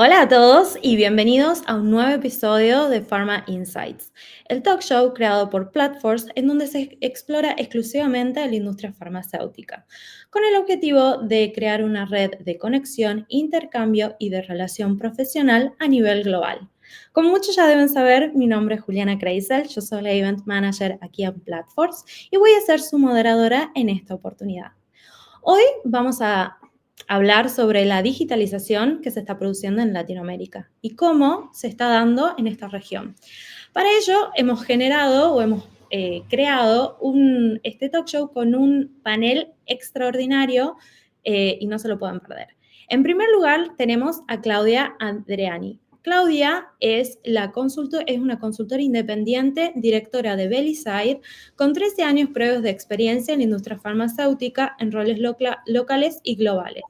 Hola a todos y bienvenidos a un nuevo episodio de Pharma Insights, el talk show creado por Platforms en donde se explora exclusivamente la industria farmacéutica, con el objetivo de crear una red de conexión, intercambio y de relación profesional a nivel global. Como muchos ya deben saber, mi nombre es Juliana Kreisel, yo soy la Event Manager aquí en Platforms y voy a ser su moderadora en esta oportunidad. Hoy vamos a hablar sobre la digitalización que se está produciendo en Latinoamérica y cómo se está dando en esta región. Para ello hemos generado o hemos creado este talk show con un panel extraordinario y no se lo pueden perder. En primer lugar tenemos a Claudia Andreani. Claudia es una consultora independiente, directora de Belliside, con 13 años previos de experiencia en la industria farmacéutica en roles locales y globales,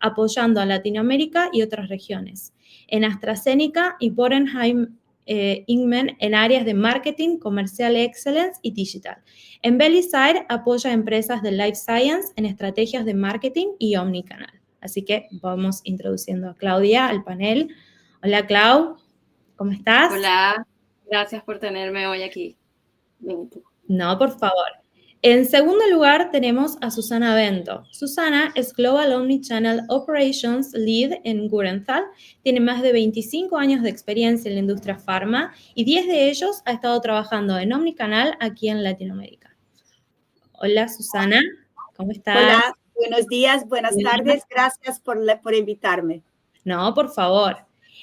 apoyando a Latinoamérica y otras regiones. En AstraZeneca y Boehringer Ingelheim en áreas de marketing, comercial excellence y digital. En Belliside apoya a empresas de life science en estrategias de marketing y omnicanal. Así que vamos introduciendo a Claudia al panel. Hola, Clau, ¿cómo estás? Hola, gracias por tenerme hoy aquí. No, por favor. En segundo lugar tenemos a Susana Bento. Susana es Global Omnichannel Operations Lead en Gurenthal. Tiene más de 25 años de experiencia en la industria farma y 10 de ellos ha estado trabajando en Omnicanal aquí en Latinoamérica. Hola, Susana, ¿cómo estás? Hola, buenos días, buenas tardes. Gracias por invitarme. No, por favor.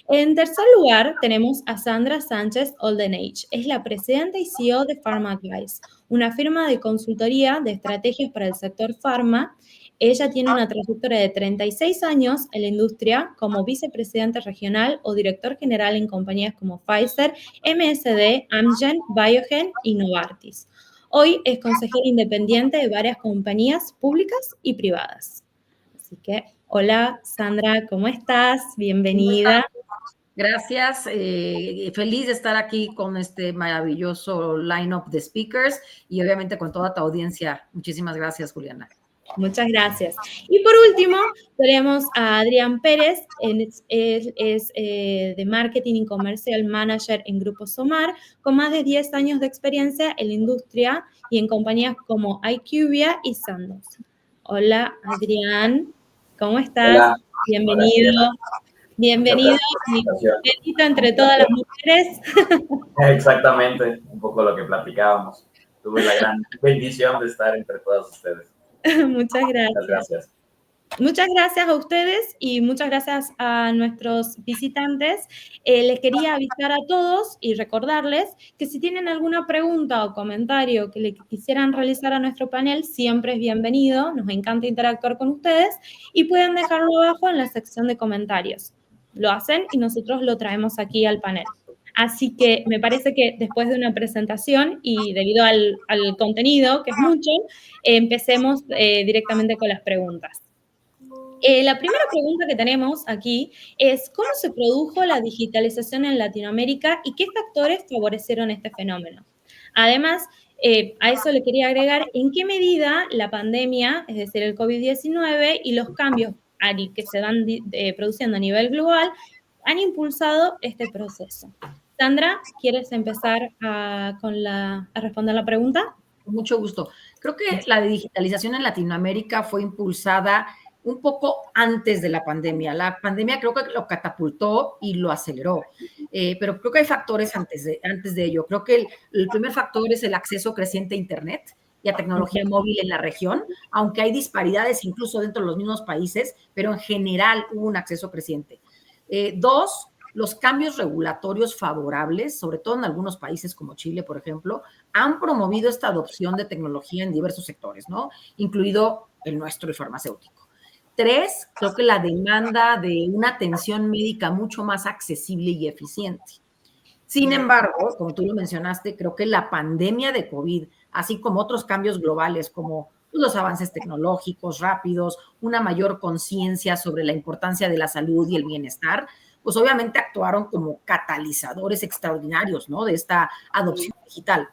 En tercer lugar, tenemos a Sandra Sánchez Oldenage. Es la presidenta y CEO de Pharma Advice, una firma de consultoría de estrategias para el sector farma. Ella tiene una trayectoria de 36 años en la industria como vicepresidente regional o director general en compañías como Pfizer, MSD, Amgen, Biogen y Novartis. Hoy es consejera independiente de varias compañías públicas y privadas. Así que, hola Sandra, ¿cómo estás? Bienvenida. Gracias, feliz de estar aquí con este maravilloso line-up de speakers y obviamente con toda tu audiencia. Muchísimas gracias, Juliana. Muchas gracias. Y por último, tenemos a Adrián Pérez, él es de Marketing y Commercial Manager en Grupo Somar, con más de 10 años de experiencia en la industria y en compañías como IQVIA y Sandoz. Hola, Adrián, ¿cómo estás? Hola. Bienvenido. Hola, Bienvenido y bendito entre todas las mujeres. Exactamente, un poco lo que platicábamos. Tuve la gran bendición de estar entre todas ustedes. Muchas gracias. Muchas gracias. Muchas gracias a ustedes y muchas gracias a nuestros visitantes. Les quería avisar a todos y recordarles que si tienen alguna pregunta o comentario que le quisieran realizar a nuestro panel, siempre es bienvenido. Nos encanta interactuar con ustedes y pueden dejarlo abajo en la sección de comentarios. Lo hacen y nosotros lo traemos aquí al panel. Así que me parece que después de una presentación y debido al contenido, que es mucho, empecemos directamente con las preguntas. La primera pregunta que tenemos aquí es, ¿cómo se produjo la digitalización en Latinoamérica y qué factores favorecieron este fenómeno? Además, a eso le quería agregar, ¿en qué medida la pandemia, es decir, el COVID-19 y los cambios que se van produciendo a nivel global, han impulsado este proceso? Sandra, ¿quieres empezar a responder la pregunta? Con mucho gusto. Creo que la digitalización en Latinoamérica fue impulsada un poco antes de la pandemia. La pandemia creo que lo catapultó y lo aceleró, pero creo que hay factores antes de ello. Creo que el primer factor es el acceso creciente a Internet y a tecnología móvil en la región, aunque hay disparidades incluso dentro de los mismos países, pero en general hubo un acceso creciente. Dos, los cambios regulatorios favorables, sobre todo en algunos países como Chile, por ejemplo, han promovido esta adopción de tecnología en diversos sectores, ¿no? Incluido el nuestro, el farmacéutico. Tres, creo que la demanda de una atención médica mucho más accesible y eficiente. Sin embargo, como tú lo mencionaste, creo que la pandemia de COVID, así como otros cambios globales como los avances tecnológicos rápidos, una mayor conciencia sobre la importancia de la salud y el bienestar, pues obviamente actuaron como catalizadores extraordinarios, ¿no? De esta adopción digital.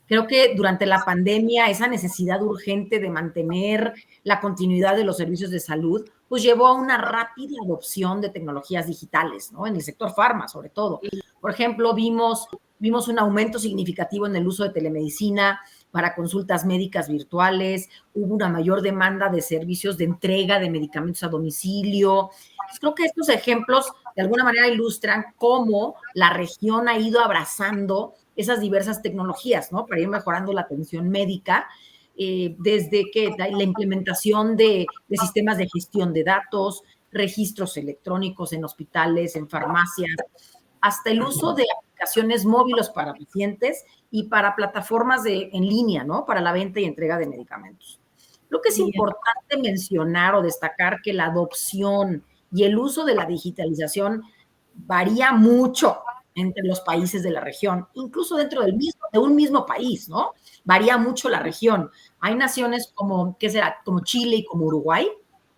Creo que durante la pandemia esa necesidad urgente de mantener la continuidad de los servicios de salud, pues llevó a una rápida adopción de tecnologías digitales, ¿no? En el sector farma, sobre todo. Por ejemplo, vimos un aumento significativo en el uso de telemedicina para consultas médicas virtuales, hubo una mayor demanda de servicios de entrega de medicamentos a domicilio. Entonces, creo que estos ejemplos de alguna manera ilustran cómo la región ha ido abrazando esas diversas tecnologías, ¿no? Para ir mejorando la atención médica, desde que la implementación de sistemas de gestión de datos, registros electrónicos en hospitales, en farmacias, hasta el uso de aplicaciones móviles para pacientes y para plataformas en línea, ¿no? Para la venta y entrega de medicamentos. Creo que es importante mencionar o destacar que la adopción y el uso de la digitalización varía mucho entre los países de la región, incluso dentro de un mismo país, ¿no? Varía mucho la región. Hay naciones como Chile y como Uruguay,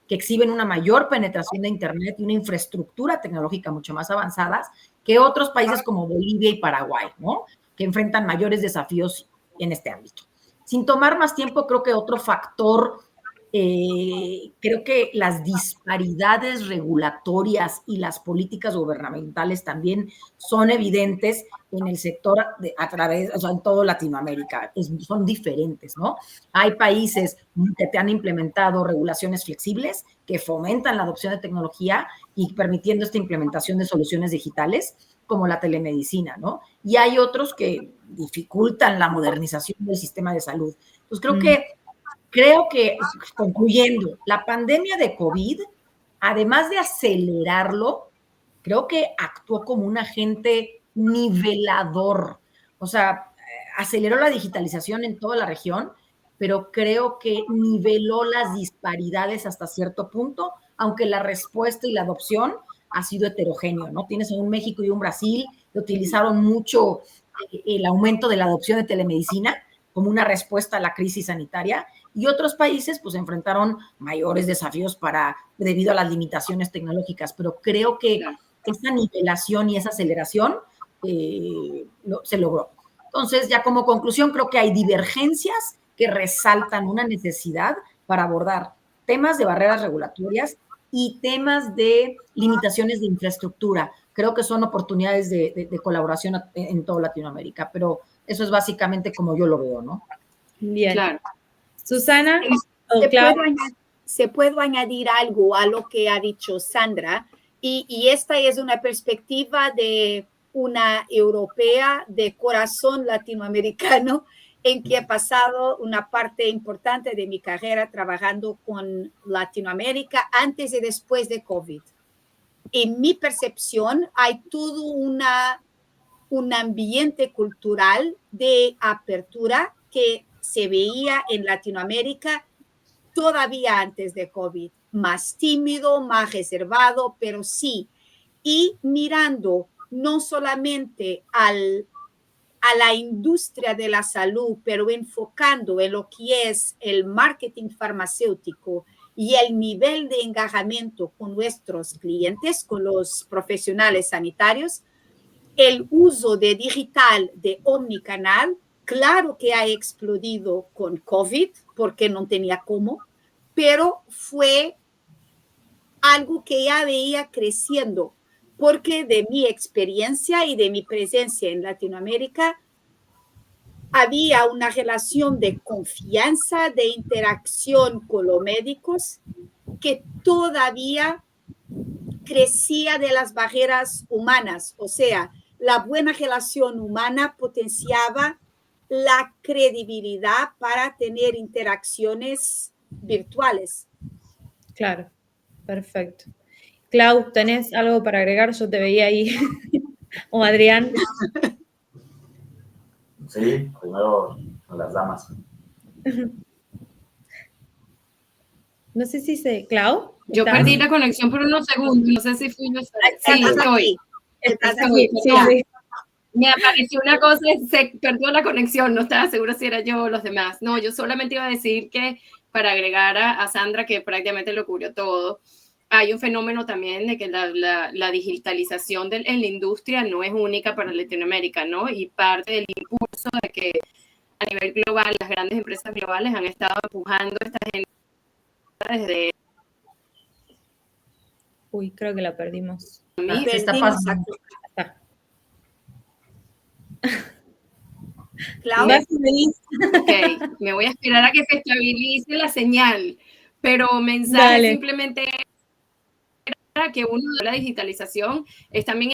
que exhiben una mayor penetración de Internet y una infraestructura tecnológica mucho más avanzadas que otros países como Bolivia y Paraguay, ¿no? Que enfrentan mayores desafíos en este ámbito. Sin tomar más tiempo, creo que otro factor, creo que las disparidades regulatorias y las políticas gubernamentales también son evidentes en el sector en todo Latinoamérica, son diferentes, ¿no? Hay países que te han implementado regulaciones flexibles que fomentan la adopción de tecnología y permitiendo esta implementación de soluciones digitales como la telemedicina, ¿no? Y hay otros que dificultan la modernización del sistema de salud. Entonces, creo que, concluyendo, la pandemia de COVID, además de acelerarlo, creo que actuó como un agente nivelador. O sea, aceleró la digitalización en toda la región, pero creo que niveló las disparidades hasta cierto punto, aunque la respuesta y la adopción ha sido heterogéneo, ¿no? Tienes un México y un Brasil que utilizaron mucho el aumento de la adopción de telemedicina como una respuesta a la crisis sanitaria, y otros países pues enfrentaron mayores desafíos debido a las limitaciones tecnológicas, pero creo que esa nivelación y esa aceleración se logró. Entonces, ya como conclusión, creo que hay divergencias que resaltan una necesidad para abordar temas de barreras regulatorias y temas de limitaciones de infraestructura. Creo que son oportunidades de colaboración en toda Latinoamérica, pero eso es básicamente como yo lo veo, ¿no? Bien. Claro. Susana, ¿Se puede añadir algo a lo que ha dicho Sandra? Y esta es una perspectiva de una europea de corazón latinoamericano, en que he pasado una parte importante de mi carrera trabajando con Latinoamérica antes y después de COVID. En mi percepción, hay todo un ambiente cultural de apertura que se veía en Latinoamérica todavía antes de COVID, más tímido, más reservado, pero sí. Y mirando no solamente a la industria de la salud, pero enfocando en lo que es el marketing farmacéutico y el nivel de engajamiento con nuestros clientes, con los profesionales sanitarios, el uso de digital, de omnicanal, claro que ha explodido con COVID, porque no tenía cómo, pero fue algo que ya veía creciendo, porque de mi experiencia y de mi presencia en Latinoamérica, había una relación de confianza, de interacción con los médicos, que todavía crecía de las barreras humanas. O sea, la buena relación humana potenciaba la credibilidad para tener interacciones virtuales. Claro, perfecto. Clau, ¿tenés algo para agregar? Yo te veía ahí. O Adrián. Sí, primero con las damas. No sé si se... ¿Clau? Yo perdí la conexión por unos segundos, no sé si fui yo. Sí, estoy. Sí. Me apareció una cosa, se perdió la conexión, no estaba segura si era yo o los demás. No, yo solamente iba a decir que para agregar a Sandra, que prácticamente lo cubrió todo, hay un fenómeno también de que la digitalización en la industria no es única para Latinoamérica, ¿no? Y parte del impulso de que a nivel global las grandes empresas globales han estado empujando esta agenda desde Uy, creo que la perdimos. Se está Perdimos pasando. Está. Claudia. Vas feliz. Ok, me voy a esperar a que se estabilice la señal, pero mensaje Dale. simplemente era que uno de la digitalización es también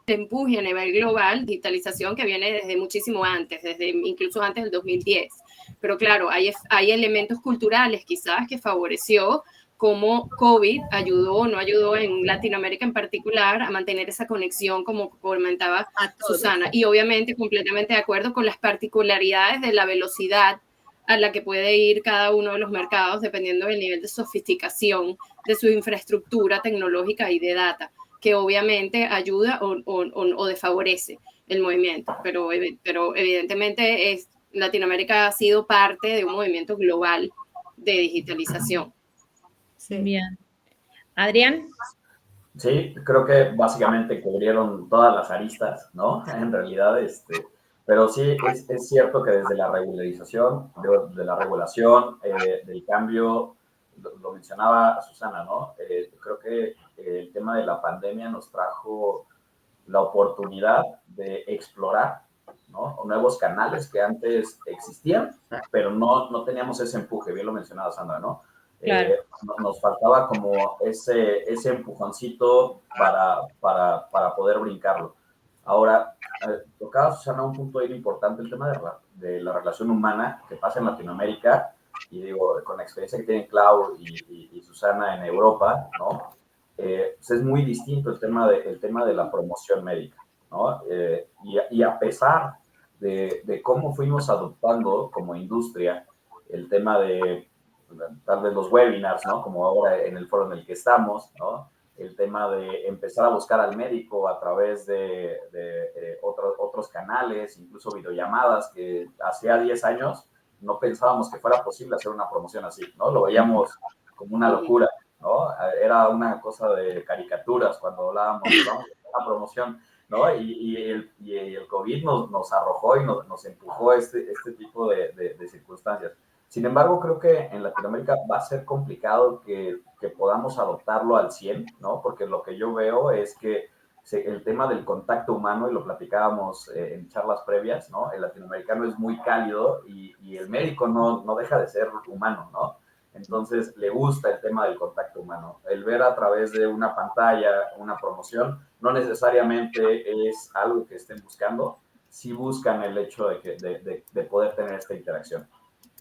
el empuje a nivel global, digitalización que viene desde muchísimo antes, desde incluso antes del 2010. Pero claro, hay elementos culturales quizás que favoreció cómo COVID ayudó o no ayudó en Latinoamérica en particular a mantener esa conexión, como comentaba Susana. Y obviamente completamente de acuerdo con las particularidades de la velocidad a la que puede ir cada uno de los mercados dependiendo del nivel de sofisticación de su infraestructura tecnológica y de data, que obviamente ayuda o desfavorece el movimiento. Pero evidentemente Latinoamérica ha sido parte de un movimiento global de digitalización. Sí. Bien. Adrián. Sí, creo que básicamente cubrieron todas las aristas, ¿no? En realidad, pero sí es cierto que desde la regularización, de la regulación, del cambio, lo mencionaba Susana, ¿no? Creo que el tema de la pandemia nos trajo la oportunidad de explorar, ¿no? Nuevos canales que antes existían, pero no teníamos ese empuje, bien lo mencionaba Sandra, ¿no? Claro. Nos faltaba como ese empujoncito para poder brincarlo. Ahora, tocaba Susana un punto bien importante, el tema de la relación humana que pasa en Latinoamérica, y digo, con la experiencia que tienen Clau y Susana en Europa, ¿no? Pues es muy distinto el tema de la promoción médica, ¿no? Y a pesar de cómo fuimos adoptando como industria el tema de tal vez los webinars, ¿no? Como ahora en el foro en el que estamos, ¿no? El tema de empezar a buscar al médico a través de otros canales, incluso videollamadas, que hacía 10 años no pensábamos que fuera posible hacer una promoción así, ¿no? Lo veíamos como una locura, ¿no? Era una cosa de caricaturas cuando hablábamos, vamos a hacer una promoción, ¿no? Y el COVID nos arrojó y nos empujó este tipo de circunstancias. Sin embargo, creo que en Latinoamérica va a ser complicado que podamos adoptarlo al 100, ¿no? Porque lo que yo veo es que el tema del contacto humano, y lo platicábamos en charlas previas, ¿no? El latinoamericano es muy cálido y el médico no deja de ser humano, ¿no? Entonces, le gusta el tema del contacto humano. El ver a través de una pantalla una promoción no necesariamente es algo que estén buscando, sí buscan el hecho de poder tener esta interacción.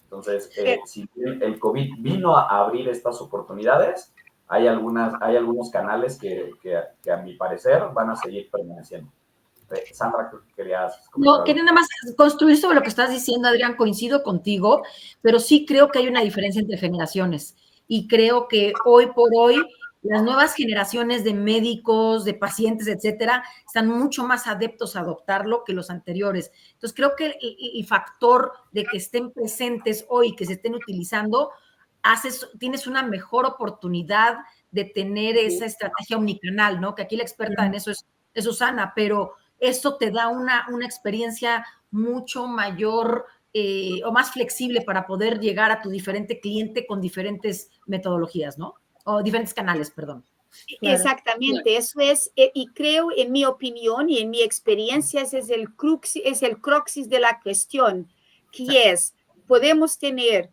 Entonces, si el COVID vino a abrir estas oportunidades, hay algunos canales que a mi parecer van a seguir permaneciendo. Sandra, querías comentar. No, quería nada más construir sobre lo que estás diciendo, Adrián, coincido contigo, pero sí creo que hay una diferencia entre generaciones y creo que hoy por hoy las nuevas generaciones de médicos, de pacientes, etcétera, están mucho más adeptos a adoptarlo que los anteriores. Entonces, creo que el factor de que estén presentes hoy, que se estén utilizando, tienes una mejor oportunidad de tener esa estrategia omnicanal, ¿no? Que aquí la experta en eso es Susana, pero eso te da una experiencia mucho mayor o más flexible para poder llegar a tu diferente cliente con diferentes metodologías, ¿no? O diferentes canales, perdón. Claro. Exactamente, eso es, y creo, en mi opinión y en mi experiencia, ese es el cruxis de la cuestión, que es, podemos tener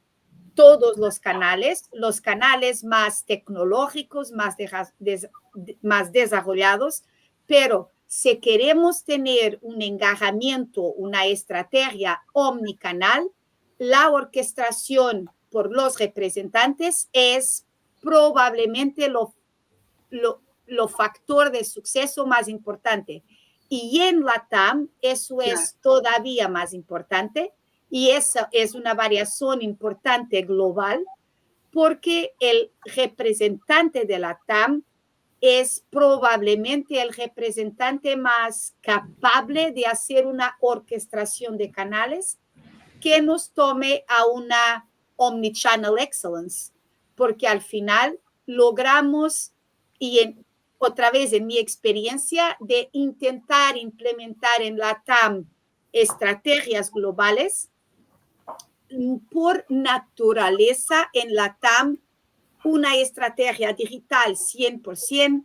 todos los canales más tecnológicos, más desarrollados, pero si queremos tener un engajamiento, una estrategia omnicanal, la orquestación por los representantes es probablemente lo factor de suceso más importante. Y en LATAM eso es todavía más importante y esa es una variación importante global porque el representante de LATAM es probablemente el representante más capaz de hacer una orquestación de canales que nos tome a una omnichannel excellence, porque al final logramos, y otra vez en mi experiencia, de intentar implementar en la TAM estrategias globales, por naturaleza en la TAM una estrategia digital 100%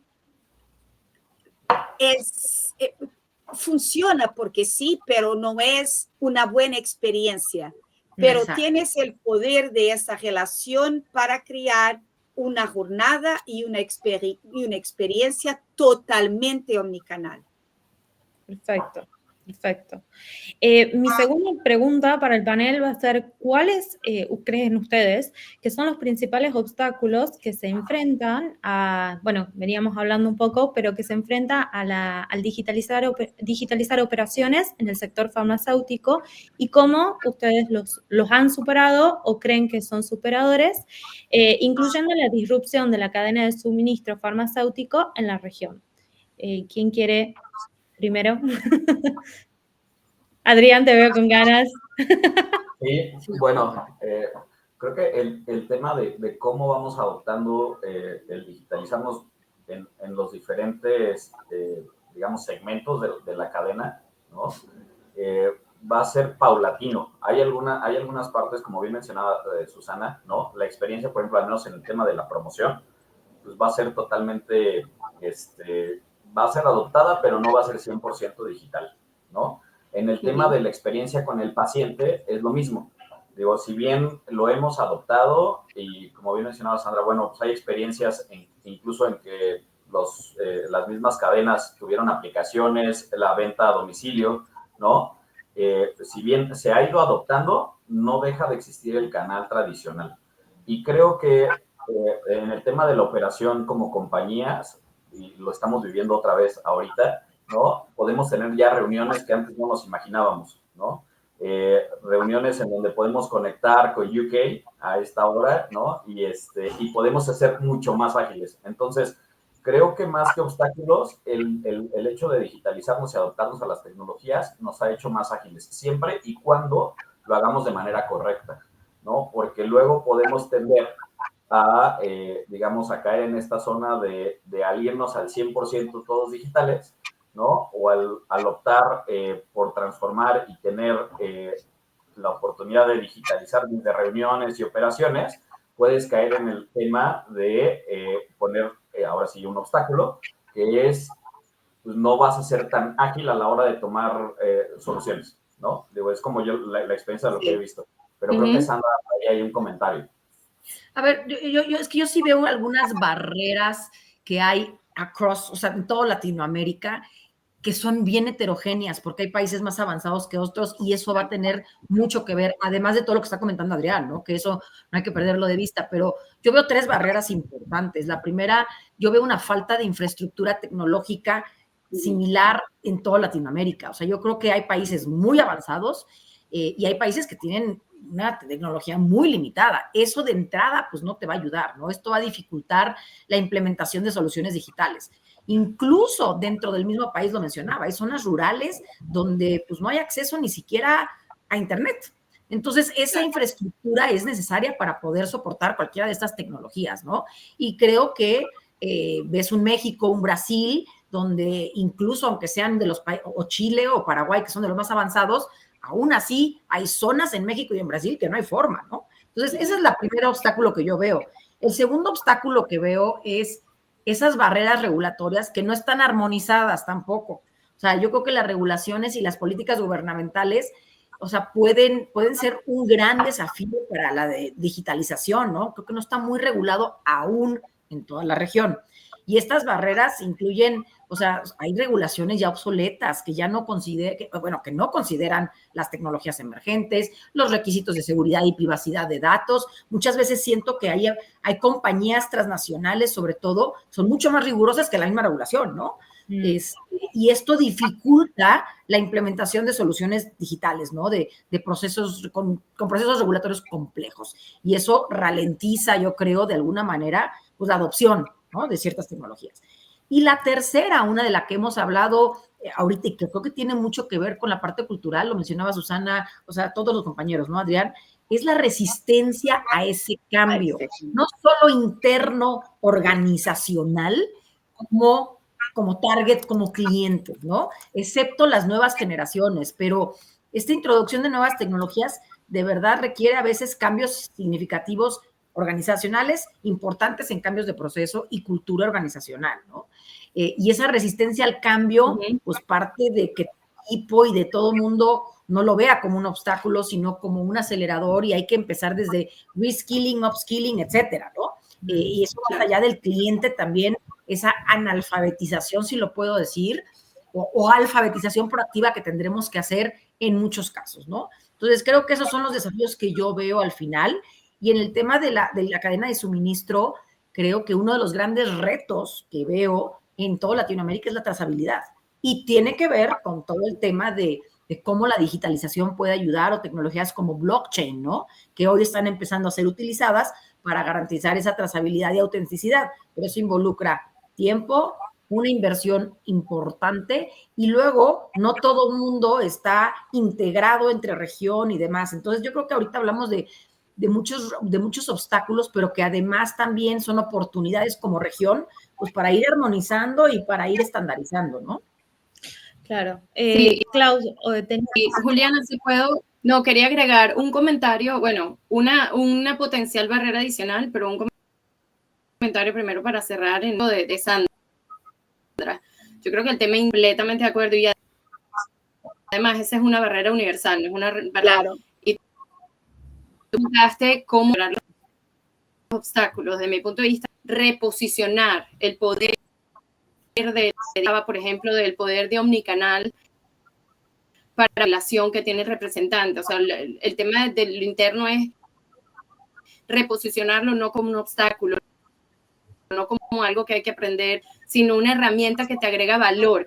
funciona porque sí, pero no es una buena experiencia. Pero Exacto. tienes el poder de esa relación para crear una jornada y una experiencia totalmente omnicanal. Perfecto, perfecto. Mi segunda pregunta para el panel va a ser, ¿cuáles creen ustedes que son los principales obstáculos que se enfrentan a, bueno, veníamos hablando un poco, pero que se enfrenta al digitalizar operaciones en el sector farmacéutico y cómo ustedes los han superado o creen que son superadores, incluyendo la disrupción de la cadena de suministro farmacéutico en la región? ¿Quién quiere primero? Adrián, te veo con ganas. Sí, bueno, creo que el tema de cómo vamos adoptando el digitalizarnos en los diferentes, digamos, segmentos de la cadena, ¿no? Va a ser paulatino. Hay algunas partes, como bien mencionaba Susana, ¿no? La experiencia, por ejemplo, al menos en el tema de la promoción, pues va a ser totalmente, va a ser adoptada, pero no va a ser 100% digital, ¿no? En el tema de la experiencia con el paciente es lo mismo. Digo, si bien lo hemos adoptado y como bien mencionaba Sandra, bueno, pues hay experiencias incluso en que las mismas cadenas tuvieron aplicaciones, la venta a domicilio, ¿no? Si bien se ha ido adoptando, no deja de existir el canal tradicional. Y creo que en el tema de la operación como compañías, y lo estamos viviendo otra vez ahorita, ¿no? Podemos tener ya reuniones que antes no nos imaginábamos, ¿no? Reuniones en donde podemos conectar con UK a esta hora, ¿no? Y podemos hacer mucho más ágiles. Entonces, creo que más que obstáculos, el hecho de digitalizarnos y adaptarnos a las tecnologías nos ha hecho más ágiles, siempre y cuando lo hagamos de manera correcta, ¿no? Porque luego podemos tender a, digamos, a caer en esta zona de al irnos al 100% todos digitales, ¿no? O al optar por transformar y tener la oportunidad de digitalizar desde reuniones y operaciones, puedes caer en el tema de poner, ahora sí, un obstáculo, que es, pues no vas a ser tan ágil a la hora de tomar soluciones, ¿no? Digo, es como yo la experiencia de lo que he visto. Pero creo que Sandra, ahí hay un comentario. A ver, es que yo sí veo algunas barreras que hay across, o sea, en toda Latinoamérica, que son bien heterogéneas, porque hay países más avanzados que otros y eso va a tener mucho que ver, además de todo lo que está comentando Adrián, ¿no? Que eso no hay que perderlo de vista, pero yo veo 3 barreras importantes. La primera, yo veo una falta de infraestructura tecnológica similar en toda Latinoamérica. O sea, yo creo que hay países muy avanzados y hay países que tienen una tecnología muy limitada. Eso de entrada, pues no te va a ayudar, ¿no? Esto va a dificultar la implementación de soluciones digitales. Incluso dentro del mismo país, lo mencionaba, hay zonas rurales donde pues no hay acceso ni siquiera a Internet. Entonces, esa infraestructura es necesaria para poder soportar cualquiera de estas tecnologías, ¿no? Y creo que ves un México, un Brasil, donde incluso aunque sean de los países, o Chile o Paraguay, que son de los más avanzados, aún así hay zonas en México y en Brasil que no hay forma, ¿no? Entonces, ese es el primer obstáculo que yo veo. El segundo obstáculo que veo es esas barreras regulatorias que no están armonizadas tampoco. O sea, yo creo que las regulaciones y las políticas gubernamentales, o sea, pueden ser un gran desafío para la digitalización, ¿no? Creo que no está muy regulado aún en toda la región. Y estas barreras incluyen, o sea, hay regulaciones ya obsoletas que ya no que no consideran las tecnologías emergentes, los requisitos de seguridad y privacidad de datos. Muchas veces siento que hay compañías transnacionales, sobre todo, son mucho más rigurosas que la misma regulación, ¿no? Y esto dificulta la implementación de soluciones digitales, ¿no? De procesos, con procesos regulatorios complejos. Y eso ralentiza, yo creo, de alguna manera, pues la adopción, ¿no? De ciertas tecnologías. Y la tercera, una de la que hemos hablado ahorita y que creo que tiene mucho que ver con la parte cultural, lo mencionaba Susana, o sea, todos los compañeros, ¿no, Adrián? Es la resistencia a ese cambio, no solo interno, organizacional, como target, como clientes, ¿no? Excepto las nuevas generaciones, pero esta introducción de nuevas tecnologías de verdad requiere a veces cambios significativos organizacionales importantes en cambios de proceso y cultura organizacional, ¿no? Y esa resistencia al cambio, pues parte de que el equipo y de todo el mundo no lo vea como un obstáculo, sino como un acelerador, y hay que empezar desde reskilling, upskilling, etcétera, ¿no? Y eso más allá del cliente también, esa analfabetización, si lo puedo decir, o alfabetización proactiva que tendremos que hacer en muchos casos, ¿no? Entonces, creo que esos son los desafíos que yo veo al final. Y en el tema de la cadena de suministro, creo que uno de los grandes retos que veo en toda Latinoamérica es la trazabilidad. Y tiene que ver con todo el tema de cómo la digitalización puede ayudar, o tecnologías como blockchain, ¿no? Que hoy están empezando a ser utilizadas para garantizar esa trazabilidad y autenticidad. Pero eso involucra tiempo, una inversión importante, y luego no todo el mundo está integrado entre región y demás. Entonces, yo creo que ahorita hablamos de muchos obstáculos, pero que además también son oportunidades como región, pues para ir armonizando y para ir estandarizando, ¿no? Claro. Sí. Claudio, Juliana, si puedo, no, quería agregar un comentario, bueno, una potencial barrera adicional, pero un comentario primero para cerrar en lo de Sandra. Yo creo que el tema completamente de acuerdo, y además esa es una barrera universal, no es una barrera. Claro. Y tú preguntaste cómo lograr los obstáculos. Desde mi punto de vista, reposicionar el poder por ejemplo, del poder de omnicanal para la relación que tiene el representante. O sea, el tema de lo interno es reposicionarlo no como un obstáculo, no como algo que hay que aprender, sino una herramienta que te agrega valor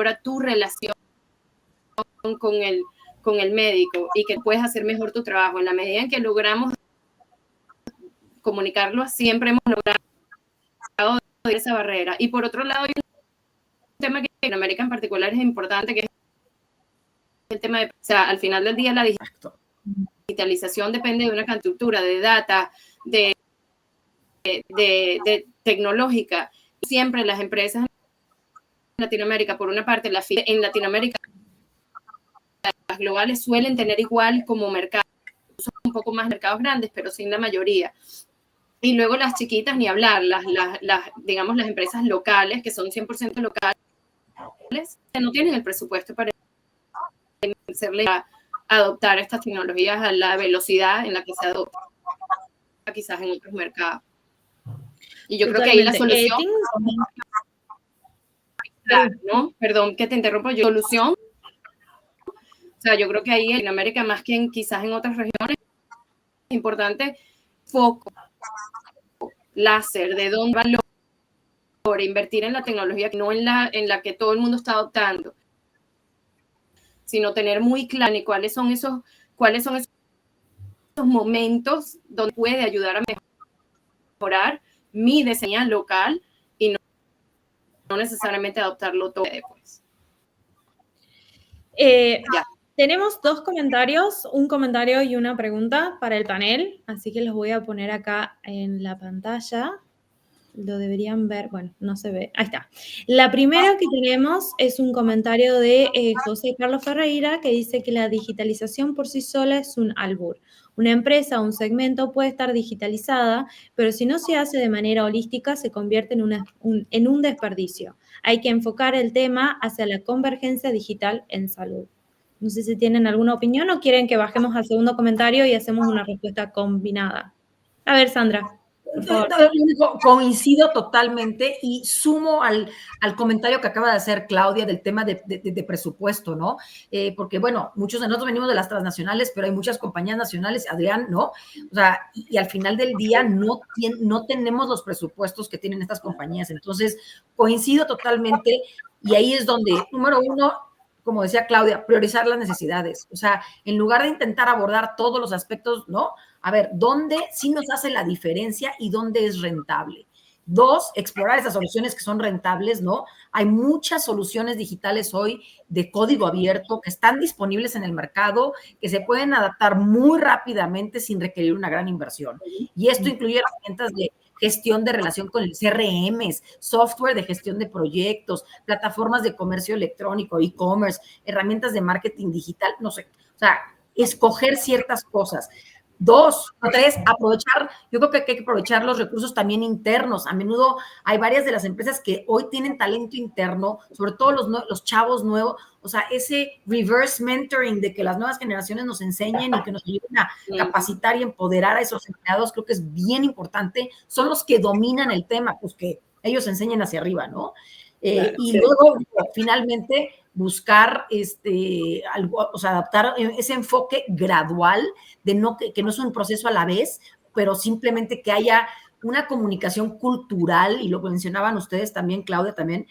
a tu relación con el médico, y que puedes hacer mejor tu trabajo. En la medida en que logramos comunicarlo, siempre hemos logrado esa barrera. Y por otro lado, hay un tema que en América en particular es importante, que es el tema de, o sea, al final del día la digitalización depende de una estructura de data, de tecnológica. Siempre las empresas en Latinoamérica, por una parte, en Latinoamérica las globales suelen tener igual como mercados, un poco más mercados grandes, pero sin la mayoría. Y luego las chiquitas, ni hablar, digamos, las empresas locales, que son 100% locales, que no tienen el presupuesto para hacerle a adoptar estas tecnologías a la velocidad en la que se adopta, quizás en otros mercados. Y yo creo que ahí la solución, ¿no? Perdón que te interrumpo, solución. O sea, yo creo que ahí en Latinoamérica, más que quizás en otras regiones, es importante foco, láser, de dónde valor, invertir en la tecnología, no en la que todo el mundo está adoptando, sino tener muy claro cuáles son esos momentos donde puede ayudar a mejorar mi diseño local, y no necesariamente adoptarlo todo después. Tenemos dos comentarios, un comentario y una pregunta para el panel, así que los voy a poner acá en la pantalla. Lo deberían ver, bueno, no se ve, ahí está. La primera que tenemos es un comentario de José Carlos Ferreira, que dice que la digitalización por sí sola es un albur. Una empresa o un segmento puede estar digitalizada, pero si no se hace de manera holística, se convierte en un desperdicio. Hay que enfocar el tema hacia la convergencia digital en salud. No sé si tienen alguna opinión o quieren que bajemos al segundo comentario y hacemos una respuesta combinada. A ver, Sandra. Coincido totalmente y sumo al comentario que acaba de hacer Claudia del tema de presupuesto, ¿no? Porque, bueno, muchos de nosotros venimos de las transnacionales, pero hay muchas compañías nacionales, Adrián, ¿no? O sea, y al final del día no tenemos los presupuestos que tienen estas compañías. Entonces, coincido totalmente, y ahí es donde, número uno, como decía Claudia, priorizar las necesidades. O sea, en lugar de intentar abordar todos los aspectos, ¿no? A ver, ¿dónde sí nos hace la diferencia y dónde es rentable? Dos, explorar esas soluciones que son rentables, ¿no? Hay muchas soluciones digitales hoy de código abierto que están disponibles en el mercado, que se pueden adaptar muy rápidamente sin requerir una gran inversión. Y esto incluye herramientas de gestión de relación con el CRM, software de gestión de proyectos, plataformas de comercio electrónico, e-commerce, herramientas de marketing digital, no sé, o sea, escoger ciertas cosas. Dos o tres, aprovechar, yo creo que hay que aprovechar los recursos también internos. A menudo hay varias de las empresas que hoy tienen talento interno, sobre todo los chavos nuevos, o sea, ese reverse mentoring de que las nuevas generaciones nos enseñen y que nos ayuden a capacitar y empoderar a esos empleados, creo que es bien importante. Son los que dominan el tema, pues que ellos enseñen hacia arriba, ¿no? Claro, Y sí. luego, finalmente, buscar, algo, o sea, adaptar ese enfoque gradual de que no es un proceso a la vez, pero simplemente que haya una comunicación cultural, y lo mencionaban ustedes también, Claudia, también,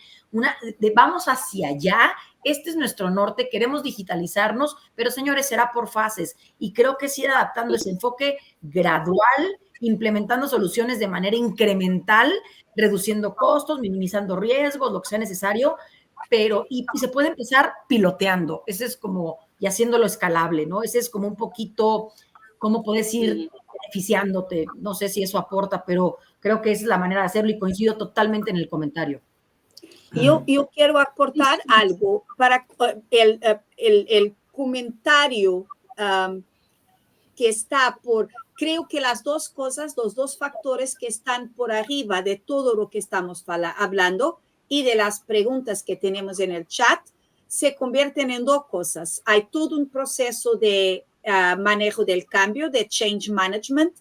vamos hacia allá, este es nuestro norte, queremos digitalizarnos, pero señores, será por fases, y creo que sí ir adaptando ese enfoque gradual, implementando soluciones de manera incremental, reduciendo costos, minimizando riesgos, lo que sea necesario, pero y se puede empezar piloteando, ese es como, y haciéndolo escalable, ¿no? Ese es como un poquito, cómo puedes ir beneficiándote, no sé si eso aporta, pero creo que esa es la manera de hacerlo y coincido totalmente en el comentario. Yo quiero aportar algo para el comentario que está creo que las dos cosas, los dos factores que están por arriba de todo lo que estamos hablando y de las preguntas que tenemos en el chat, se convierten en dos cosas. Hay todo un proceso de manejo del cambio, de change management,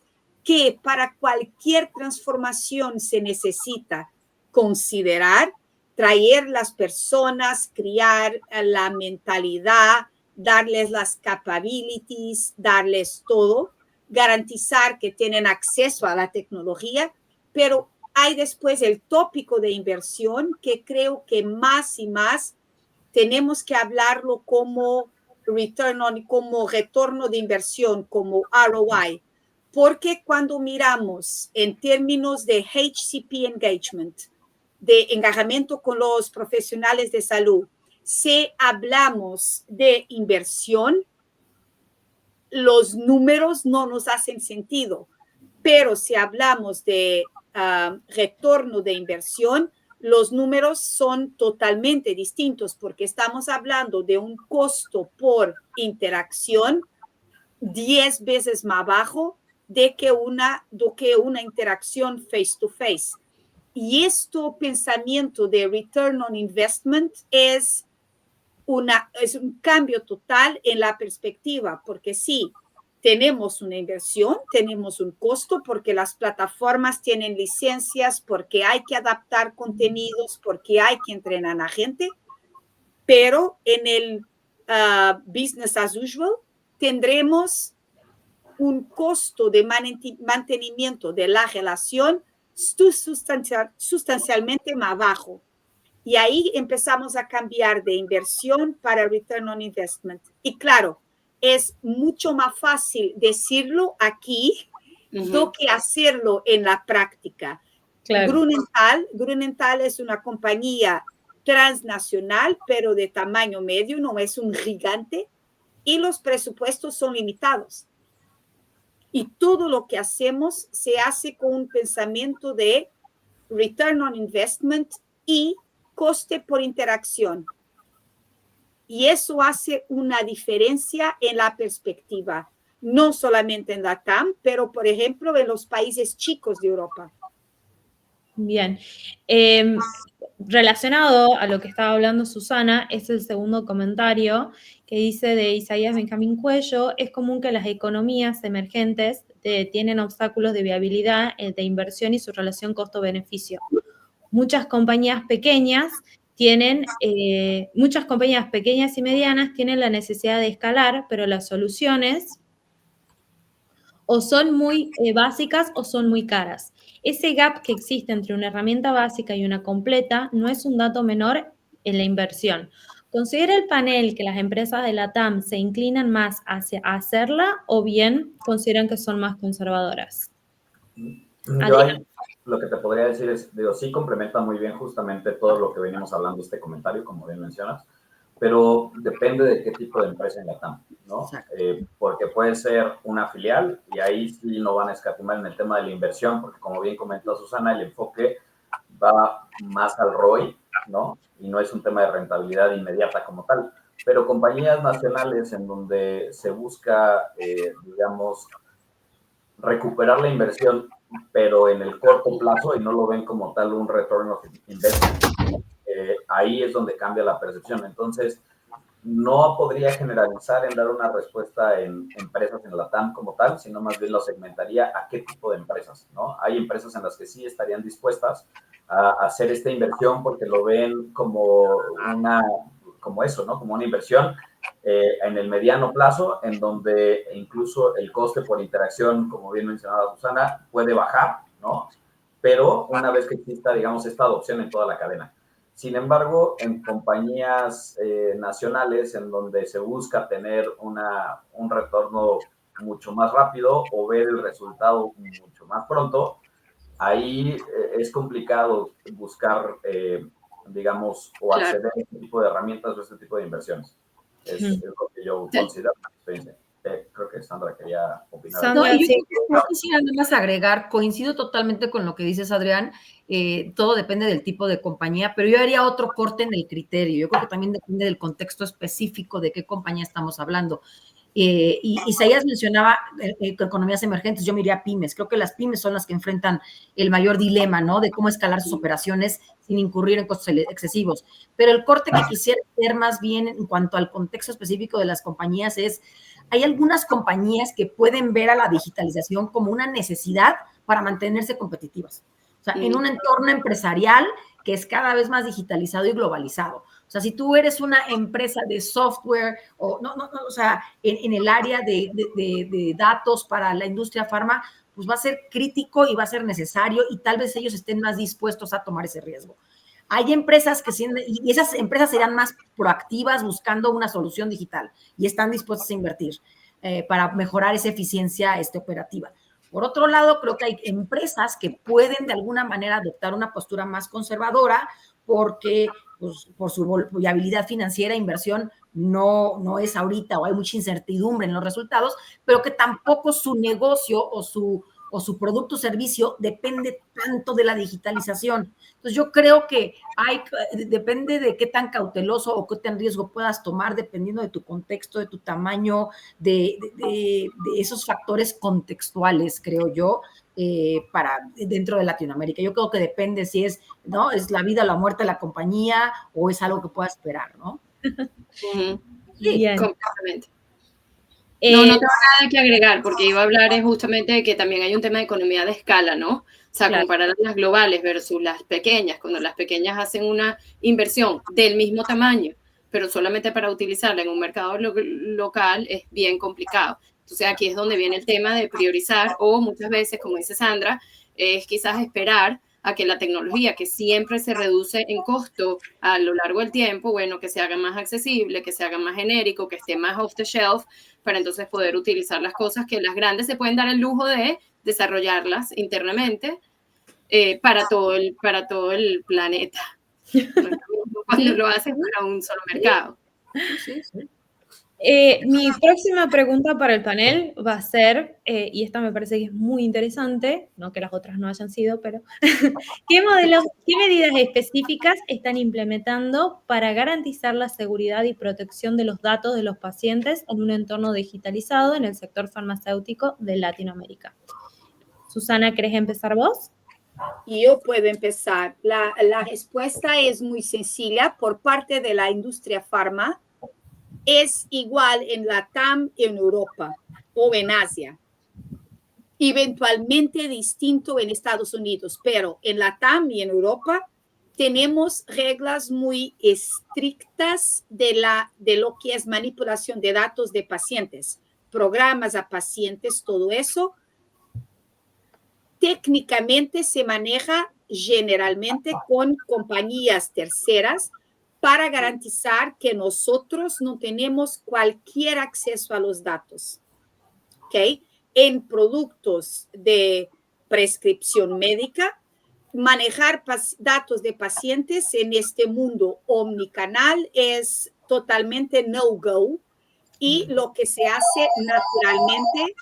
que para cualquier transformación se necesita considerar, traer las personas, crear la mentalidad, darles las capabilities, darles todo, garantizar que tienen acceso a la tecnología, pero hay después el tópico de inversión que creo que más y más tenemos que hablarlo como como retorno de inversión, como ROI, porque cuando miramos en términos de HCP engagement, de engajamiento con los profesionales de salud, si hablamos de inversión, los números no nos hacen sentido, pero si hablamos de retorno de inversión, los números son totalmente distintos porque estamos hablando de un costo por interacción 10 veces más bajo de que una interacción face to face. Y este pensamiento de return on investment es un cambio total en la perspectiva, porque sí, tenemos una inversión, tenemos un costo, porque las plataformas tienen licencias, porque hay que adaptar contenidos, porque hay que entrenar a gente, pero en el business as usual tendremos un costo de mantenimiento de la relación sustancialmente más bajo. Y ahí empezamos a cambiar de inversión para return on investment. Y claro, es mucho más fácil decirlo aquí do que hacerlo en la práctica. Claro. Grunenthal es una compañía transnacional, pero de tamaño medio, no es un gigante, y los presupuestos son limitados. Y todo lo que hacemos se hace con un pensamiento de return on investment y coste por interacción. Y eso hace una diferencia en la perspectiva, no solamente en la TAM, pero por ejemplo en los países chicos de Europa. Bien. Relacionado a lo que estaba hablando Susana, es el segundo comentario que dice de Isaías Benjamín Cuello: es común que las economías emergentes tienen obstáculos de viabilidad, de inversión y su relación costo-beneficio. Muchas compañías pequeñas y medianas tienen la necesidad de escalar, pero las soluciones o son muy básicas o son muy caras. Ese gap que existe entre una herramienta básica y una completa no es un dato menor en la inversión. ¿Considera el panel que las empresas de la TAM se inclinan más hacia hacerla o bien consideran que son más conservadoras? Yo ahí lo que te podría decir es, sí complementa muy bien justamente todo lo que venimos hablando este comentario, como bien mencionas, pero depende de qué tipo de empresa en la TAM, ¿no? Porque puede ser una filial y ahí sí no van a escatimar en el tema de la inversión, porque como bien comentó Susana, el enfoque va más al ROI, ¿no? Y no es un tema de rentabilidad inmediata como tal. Pero compañías nacionales en donde se busca, digamos, recuperar la inversión, pero en el corto plazo y no lo ven como tal un return of investment. Ahí es donde cambia la percepción. Entonces, no podría generalizar en dar una respuesta en empresas en la TAM como tal, sino más bien lo segmentaría a qué tipo de empresas, ¿no? Hay empresas en las que sí estarían dispuestas a hacer esta inversión porque lo ven como eso, ¿no? Como una inversión en el mediano plazo, en donde incluso el coste por interacción, como bien mencionaba Susana, puede bajar, ¿no? Pero una vez que exista, digamos, esta adopción en toda la cadena. Sin embargo, en compañías nacionales en donde se busca tener un retorno mucho más rápido o ver el resultado mucho más pronto, ahí es complicado buscar, digamos, o acceder a este tipo de herramientas o este tipo de inversiones. Es lo que yo considero una experiencia. Creo que Sandra quería opinar. Sandra, no, yo quisiera nada más agregar, coincido totalmente con lo que dices, Adrián, todo depende del tipo de compañía, pero yo haría otro corte en el criterio. Yo creo que también depende del contexto específico de qué compañía estamos hablando. Y Isaías mencionaba economías emergentes, yo me iría a pymes. Creo que las pymes son las que enfrentan el mayor dilema, ¿no? De cómo escalar sus operaciones sin incurrir en costos excesivos. Pero el corte que quisiera hacer más bien en cuanto al contexto específico de las compañías es, hay algunas compañías que pueden ver a la digitalización como una necesidad para mantenerse competitivas. O sea, en un entorno empresarial que es cada vez más digitalizado y globalizado. O sea, si tú eres una empresa de software o o sea, en el área de datos para la industria farma, pues va a ser crítico y va a ser necesario y tal vez ellos estén más dispuestos a tomar ese riesgo. Hay empresas y esas empresas serán más proactivas buscando una solución digital y están dispuestas a invertir para mejorar esa eficiencia operativa. Por otro lado, creo que hay empresas que pueden de alguna manera adoptar una postura más conservadora porque pues, por su viabilidad financiera, inversión no es ahorita o hay mucha incertidumbre en los resultados, pero que tampoco su negocio o su producto o servicio depende tanto de la digitalización. Entonces yo creo que depende de qué tan cauteloso o qué tan riesgo puedas tomar dependiendo de tu contexto, de tu tamaño, de esos factores contextuales, creo yo, para dentro de Latinoamérica. Yo creo que depende si es la vida o la muerte de la compañía o es algo que pueda esperar, ¿no? Bien. Completamente. No tengo nada que agregar, porque iba a hablar justamente de que también hay un tema de economía de escala, ¿no? O sea, comparar las globales versus las pequeñas. Cuando las pequeñas hacen una inversión del mismo tamaño, pero solamente para utilizarla en un mercado local, es bien complicado. Entonces, aquí es donde viene el tema de priorizar o muchas veces, como dice Sandra, es quizás esperar a que la tecnología, que siempre se reduce en costo a lo largo del tiempo, bueno, que se haga más accesible, que se haga más genérico, que esté más off the shelf, para entonces poder utilizar las cosas que las grandes se pueden dar el lujo de desarrollarlas internamente para todo el planeta. Cuando lo haces para un solo mercado. Sí. Mi próxima pregunta para el panel va a ser, y esta me parece que es muy interesante, no que las otras no hayan sido, pero ¿qué medidas específicas están implementando para garantizar la seguridad y protección de los datos de los pacientes en un entorno digitalizado en el sector farmacéutico de Latinoamérica? Susana, ¿querés empezar vos? Yo puedo empezar. La respuesta es muy sencilla por parte de la industria farma. Es igual en la TAM y en Europa o en Asia. Eventualmente distinto en Estados Unidos, pero en la TAM y en Europa tenemos reglas muy estrictas de lo que es manipulación de datos de pacientes, programas a pacientes, todo eso. Técnicamente se maneja generalmente con compañías terceras para garantizar que nosotros no tenemos cualquier acceso a los datos. ¿Okay? En productos de prescripción médica, manejar datos de pacientes en este mundo omnicanal es totalmente no-go y lo que se hace naturalmente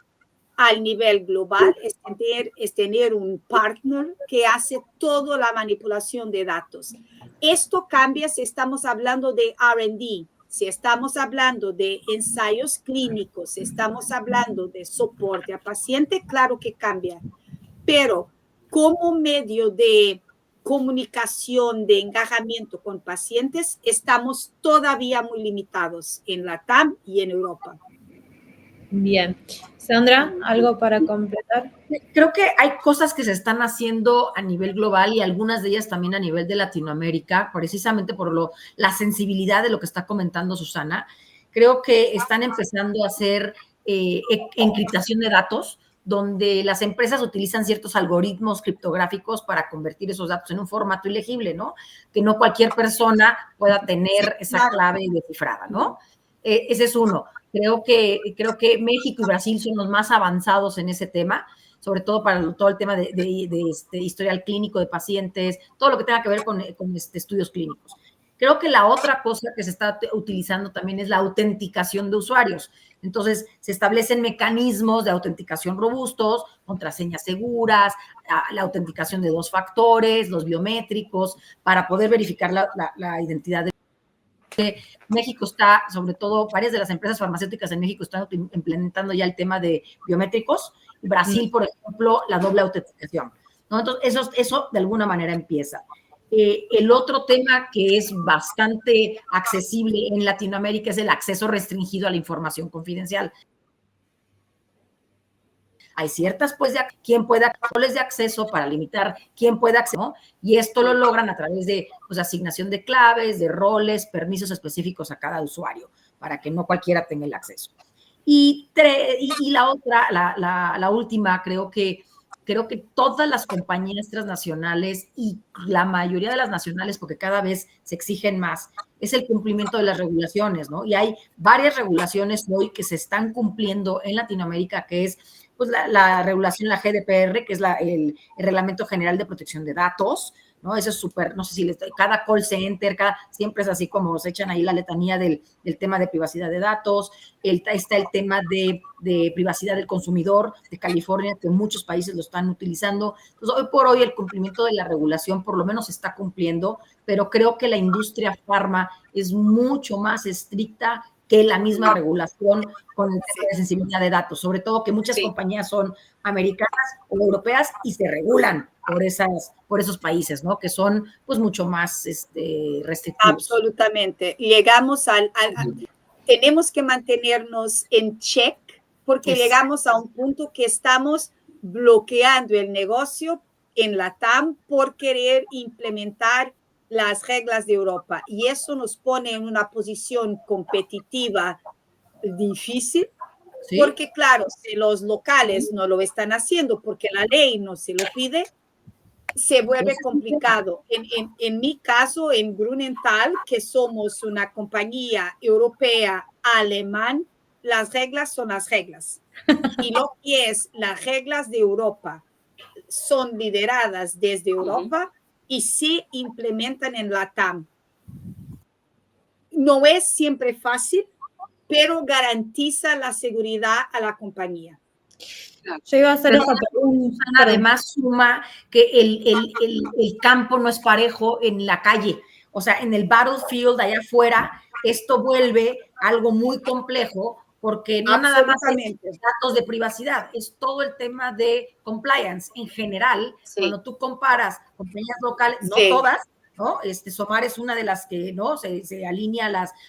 al nivel global es tener un partner que hace toda la manipulación de datos. Esto cambia si estamos hablando de R&D, Si estamos hablando de ensayos clínicos, si estamos hablando de soporte a paciente, claro que cambia. Pero como medio de comunicación, de engajamiento con pacientes, estamos todavía muy limitados en la TAM y en Europa. Bien. Sandra, ¿algo para completar? Creo que hay cosas que se están haciendo a nivel global y algunas de ellas también a nivel de Latinoamérica, precisamente por la sensibilidad de lo que está comentando Susana. Creo que están empezando a hacer encriptación de datos, donde las empresas utilizan ciertos algoritmos criptográficos para convertir esos datos en un formato ilegible, ¿no? Que no cualquier persona pueda tener esa clave descifrada, ¿no? Ese es uno. Creo que México y Brasil son los más avanzados en ese tema, sobre todo para todo el tema de historial clínico de pacientes, todo lo que tenga que ver con estudios clínicos. Creo que la otra cosa que se está utilizando también es la autenticación de usuarios. Entonces, se establecen mecanismos de autenticación robustos, contraseñas seguras, la autenticación de 2 factores, los biométricos, para poder verificar la identidad de México está, sobre todo, varias de las empresas farmacéuticas en México están implementando ya el tema de biométricos. Brasil, por ejemplo, la doble autenticación, ¿no? Entonces, eso de alguna manera empieza. El otro tema que es bastante accesible en Latinoamérica es el acceso restringido a la información confidencial. Hay ciertas, pues, quién puede controles de acceso para limitar quién puede acceder, ¿no? Y esto lo logran a través de, pues, asignación de claves, de roles, permisos específicos a cada usuario, para que no cualquiera tenga el acceso. Y la otra, la última, creo que todas las compañías transnacionales y la mayoría de las nacionales, porque cada vez se exigen más, es el cumplimiento de las regulaciones, ¿no? Y hay varias regulaciones hoy que se están cumpliendo en Latinoamérica, que es pues la regulación, la GDPR, que es el Reglamento General de Protección de Datos, ¿no? Eso es súper, no sé si cada call center, siempre es así como se echan ahí la letanía del tema de privacidad de datos, está el tema de privacidad del consumidor de California, que muchos países lo están utilizando. Entonces, hoy por hoy el cumplimiento de la regulación por lo menos se está cumpliendo, pero creo que la industria farma es mucho más estricta que la misma regulación con el tema de sensibilidad de datos, sobre todo que muchas compañías son americanas o europeas y se regulan por esos países, ¿no? Que son, pues, mucho más restrictivos. Absolutamente. Llegamos tenemos que mantenernos en check porque llegamos a un punto que estamos bloqueando el negocio en la TAM por querer implementar las reglas de Europa. Y eso nos pone en una posición competitiva difícil, ¿sí? Porque claro, si los locales no lo están haciendo porque la ley no se lo pide, se vuelve complicado. En mi caso, en Grünenthal, que somos una compañía europea alemán, las reglas son las reglas. Y lo que es las reglas de Europa son lideradas desde Europa y se implementan en la TAM. No es siempre fácil, pero garantiza la seguridad a la compañía. Yo iba a hacer esa pregunta. Además, suma que el campo no es parejo en la calle. O sea, en el battlefield allá afuera, esto vuelve algo muy complejo porque no nada más es datos de privacidad, es todo el tema de compliance en general. Sí. Cuando tú comparas compañías locales, no todas, ¿no? SOMAR es una de las que no se alinea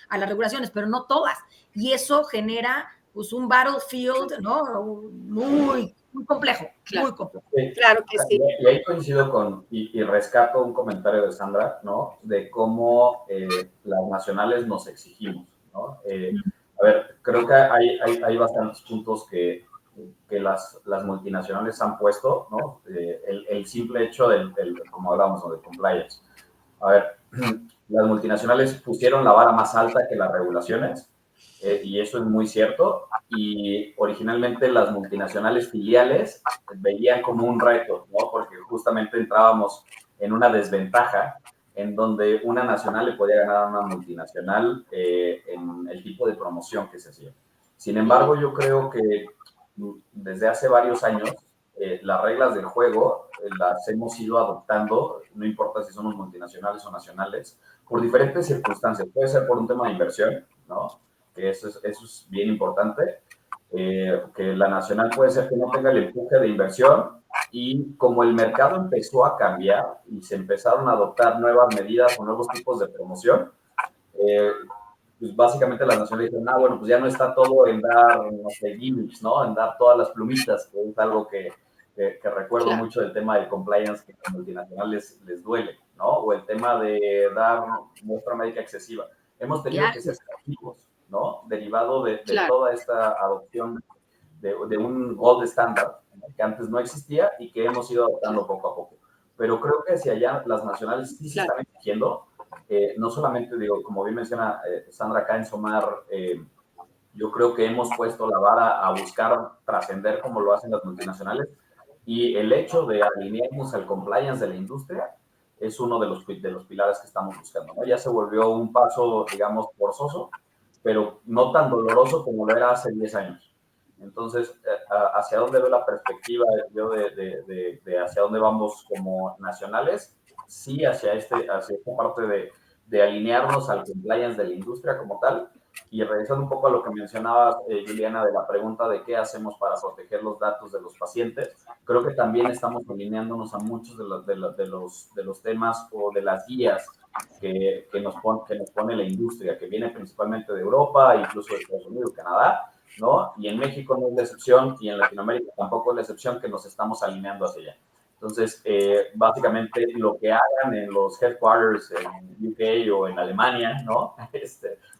a las regulaciones, pero no todas. Y eso genera pues un battlefield, ¿no? Muy complejo, muy complejo. Sí, claro que sí. Y ahí coincido y rescato un comentario de Sandra, ¿no? De cómo las nacionales nos exigimos, ¿no? A ver, creo que hay bastantes puntos que las multinacionales han puesto, ¿no? El simple hecho como hablamos, ¿no? De compliance. A ver, las multinacionales pusieron la vara más alta que las regulaciones, y eso es muy cierto, y originalmente las multinacionales filiales veían como un reto, ¿no? Porque justamente entrábamos en una desventaja en donde una nacional le podía ganar a una multinacional en el tipo de promoción que se hacía. Sin embargo, yo creo que desde hace varios años las reglas del juego las hemos ido adoptando, no importa si somos multinacionales o nacionales, por diferentes circunstancias. Puede ser por un tema de inversión, ¿no? Que eso es bien importante, que la nacional puede ser que no tenga el empuje de inversión, y como el mercado empezó a cambiar y se empezaron a adoptar nuevas medidas o nuevos tipos de promoción, pues básicamente las nacionales dicen, bueno, pues ya no está todo en dar, no sé, gimmicks, ¿no? En dar todas las plumitas, que es algo que recuerdo mucho del tema del compliance, que a multinacionales les duele, ¿no? O el tema de dar muestra médica excesiva. Hemos tenido que ser activos, ¿no? Derivado de toda esta adopción de un gold standard, ¿no? Que antes no existía y que hemos ido adoptando poco a poco. Pero creo que si allá las nacionales sí se están exigiendo, no solamente, digo, como bien menciona Sandra acá en SOMAR, yo creo que hemos puesto la vara a buscar trascender como lo hacen las multinacionales, y el hecho de alinearnos al compliance de la industria es uno de los pilares que estamos buscando, ¿no? Ya se volvió un paso, digamos, forzoso, pero no tan doloroso como lo era hace 10 años. Entonces, ¿hacia dónde veo la perspectiva yo de hacia dónde vamos como nacionales? Sí, hacia esta parte de alinearnos al compliance de la industria como tal. Y regresando un poco a lo que mencionabas, Juliana, de la pregunta de qué hacemos para proteger los datos de los pacientes, creo que también estamos alineándonos a muchos de los temas o de las guías que nos pone la industria, que viene principalmente de Europa, incluso de Estados Unidos, Canadá, ¿no? Y en México no es la excepción, y en Latinoamérica tampoco es la excepción, que nos estamos alineando hacia allá. Entonces, básicamente lo que hagan en los headquarters en UK o en Alemania, ¿no?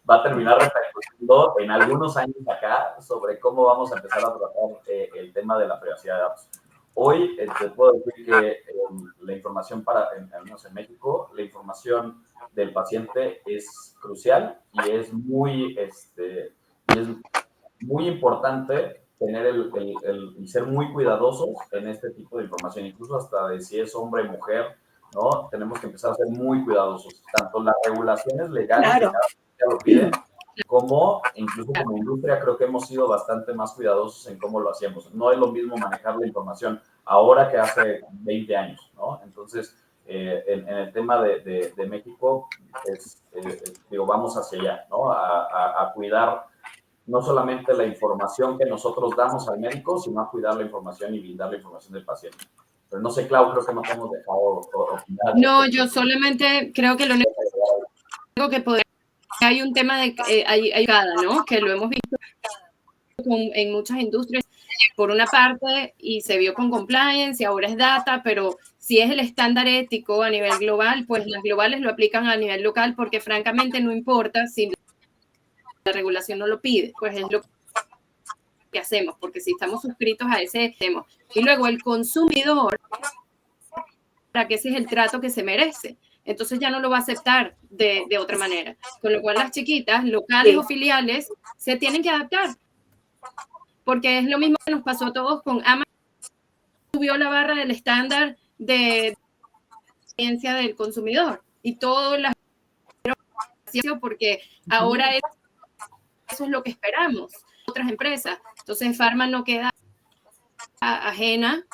Va a terminar repercutiendo en algunos años acá sobre cómo vamos a empezar a tratar el tema de la privacidad de datos. Hoy te puedo decir que la información al menos en México, la información del paciente es crucial y es muy importante tener y ser muy cuidadosos en este tipo de información, incluso hasta de si es hombre o mujer, ¿no? Tenemos que empezar a ser muy cuidadosos, tanto las regulaciones legales que cada lo piden, como incluso como industria creo que hemos sido bastante más cuidadosos en cómo lo hacemos. No es lo mismo manejar la información ahora que hace 20 años, ¿no? Entonces, en el tema de México, digo, vamos hacia allá, ¿no? A cuidar no solamente la información que nosotros damos al médico, sino a cuidar la información y blindar la información del paciente. Pero no sé, Clau, creo que nos hemos dejado opinar. No, yo solamente creo que lo único que podría... Hay un tema de ¿no? Que lo hemos visto en muchas industrias, por una parte, y se vio con compliance y ahora es data, pero si es el estándar ético a nivel global, pues las globales lo aplican a nivel local, porque francamente no importa si la regulación no lo pide, pues es lo que hacemos, porque si estamos suscritos a ese tema. Y luego el consumidor, para que ese es el trato que se merece. Entonces ya no lo va a aceptar de otra manera. Con lo cual las chiquitas, locales o filiales, se tienen que adaptar. Porque es lo mismo que nos pasó a todos con Amazon. Subió la barra del estándar de experiencia del consumidor. Y todo la... porque ahora eso es lo que esperamos. Otras empresas. Entonces Pharma no queda ajena.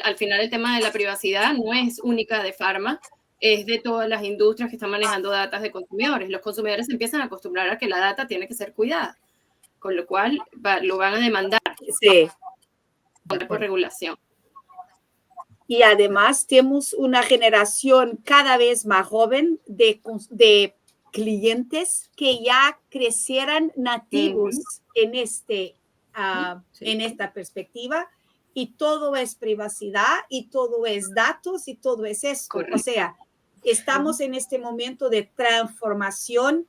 Al final el tema de la privacidad no es única de Pharma, es de todas las industrias que están manejando datos de consumidores. Los consumidores se empiezan a acostumbrar a que la data tiene que ser cuidada, con lo cual lo van a demandar por regulación. Y además tenemos una generación cada vez más joven de clientes que ya crecieran nativos en esta perspectiva, y todo es privacidad y todo es datos y todo es esto. Correcto. O sea, estamos en este momento de transformación,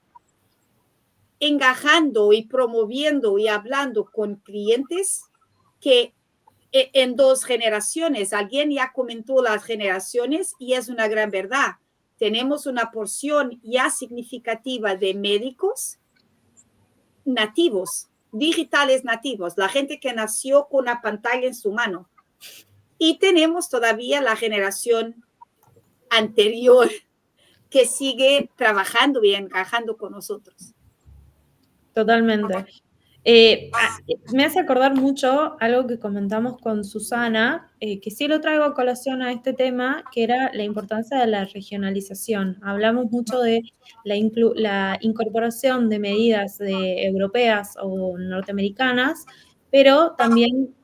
engajando y promoviendo y hablando con clientes que en 2 generaciones, alguien ya comentó las generaciones y es una gran verdad. Tenemos una porción ya significativa de médicos nativos, digitales nativos, la gente que nació con una pantalla en su mano. Y tenemos todavía la generación anterior que sigue trabajando y encajando con nosotros. Totalmente. Me hace acordar mucho algo que comentamos con Susana, que sí lo traigo a colación a este tema, que era la importancia de la regionalización. Hablamos mucho de la incorporación de medidas europeas o norteamericanas, pero también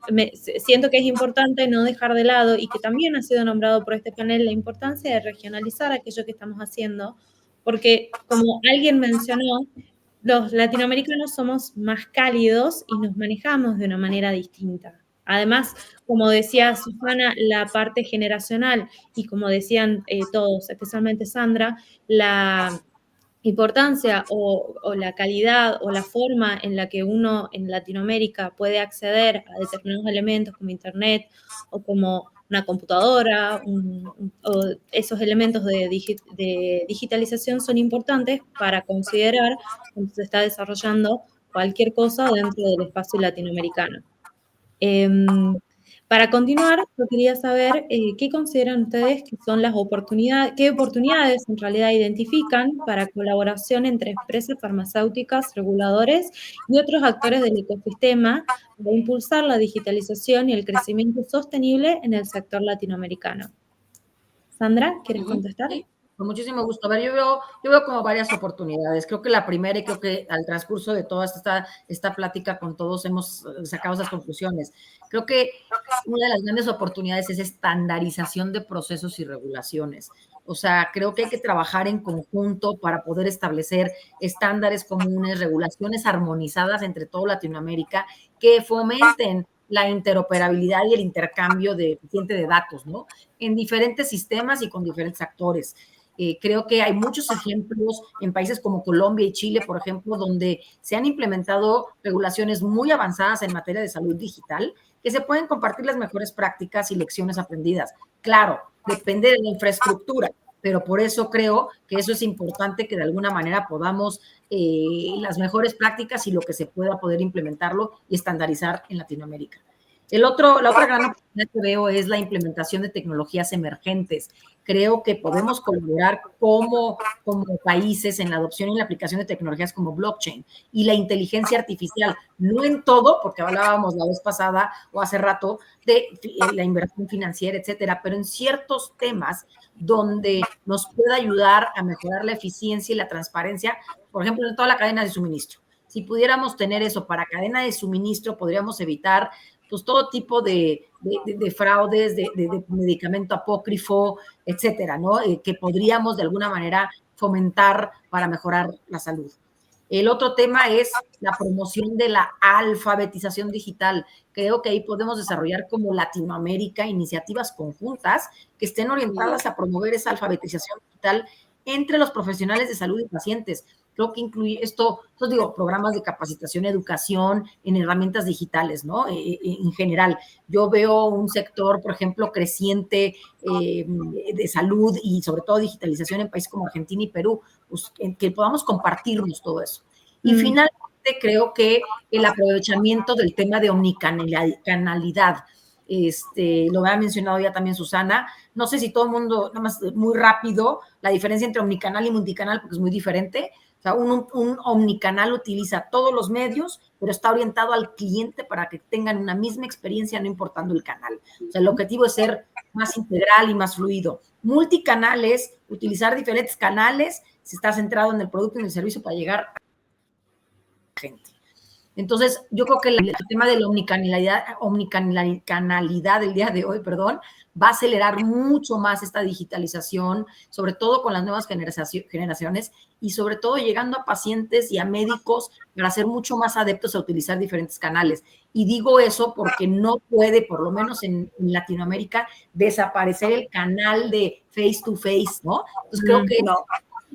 siento que es importante no dejar de lado, y que también ha sido nombrado por este panel, la importancia de regionalizar aquello que estamos haciendo, porque como alguien mencionó, los latinoamericanos somos más cálidos y nos manejamos de una manera distinta. Además, como decía Susana, la parte generacional, y como decían todos, especialmente Sandra, la importancia o la calidad o la forma en la que uno en Latinoamérica puede acceder a determinados elementos como Internet o como una computadora, o esos elementos de digitalización son importantes para considerar cuando se está desarrollando cualquier cosa dentro del espacio latinoamericano. Para continuar, yo quería saber qué consideran ustedes que son las oportunidades, qué oportunidades en realidad identifican para colaboración entre empresas farmacéuticas, reguladores y otros actores del ecosistema para impulsar la digitalización y el crecimiento sostenible en el sector latinoamericano. Sandra, ¿quieres contestar? Sí, con muchísimo gusto. A ver, yo veo como varias oportunidades. Creo que la primera, y creo que al transcurso de toda esta plática con todos hemos sacado esas conclusiones. Creo que una de las grandes oportunidades es estandarización de procesos y regulaciones. O sea, creo que hay que trabajar en conjunto para poder establecer estándares comunes, regulaciones armonizadas entre toda Latinoamérica que fomenten la interoperabilidad y el intercambio eficiente de datos, ¿no? En diferentes sistemas y con diferentes actores. Creo que hay muchos ejemplos en países como Colombia y Chile, por ejemplo, donde se han implementado regulaciones muy avanzadas en materia de salud digital, que se pueden compartir las mejores prácticas y lecciones aprendidas. Claro, depende de la infraestructura, pero por eso creo que eso es importante, que de alguna manera podamos las mejores prácticas y lo que se pueda poder implementarlo y estandarizar en Latinoamérica. La otra gran oportunidad que veo es la implementación de tecnologías emergentes. Creo que podemos colaborar como países en la adopción y la aplicación de tecnologías como blockchain y la inteligencia artificial. No en todo, porque hablábamos la vez pasada o hace rato de la inversión financiera, etcétera, pero en ciertos temas donde nos pueda ayudar a mejorar la eficiencia y la transparencia, por ejemplo, en toda la cadena de suministro. Si pudiéramos tener eso para cadena de suministro, podríamos evitar pues todo tipo de fraudes, de medicamento apócrifo, etcétera, ¿no? Que podríamos de alguna manera fomentar para mejorar la salud. El otro tema es la promoción de la alfabetización digital. Creo que ahí podemos desarrollar como Latinoamérica iniciativas conjuntas que estén orientadas a promover esa alfabetización digital entre los profesionales de salud y pacientes. Creo que incluye esto, pues digo, programas de capacitación, educación en herramientas digitales, ¿no? En general, yo veo un sector, por ejemplo, creciente de salud y sobre todo digitalización en países como Argentina y Perú, pues, en que podamos compartirnos todo eso. Y finalmente creo que el aprovechamiento del tema de omnicanalidad, lo había mencionado ya también Susana, no sé si todo el mundo, nada más muy rápido, la diferencia entre omnicanal y multicanal, porque es muy diferente. O sea, un omnicanal utiliza todos los medios, pero está orientado al cliente para que tengan una misma experiencia, no importando el canal. O sea, el objetivo es ser más integral y más fluido. Multicanal es utilizar diferentes canales, si está centrado en el producto y en el servicio para llegar a la gente. Entonces, yo creo que el tema de la omnicanalidad del día de hoy, va a acelerar mucho más esta digitalización, sobre todo con las nuevas generaciones y sobre todo llegando a pacientes y a médicos para ser mucho más adeptos a utilizar diferentes canales. Y digo eso porque no puede, por lo menos en Latinoamérica, desaparecer el canal de face to face, ¿no? Entonces, creo que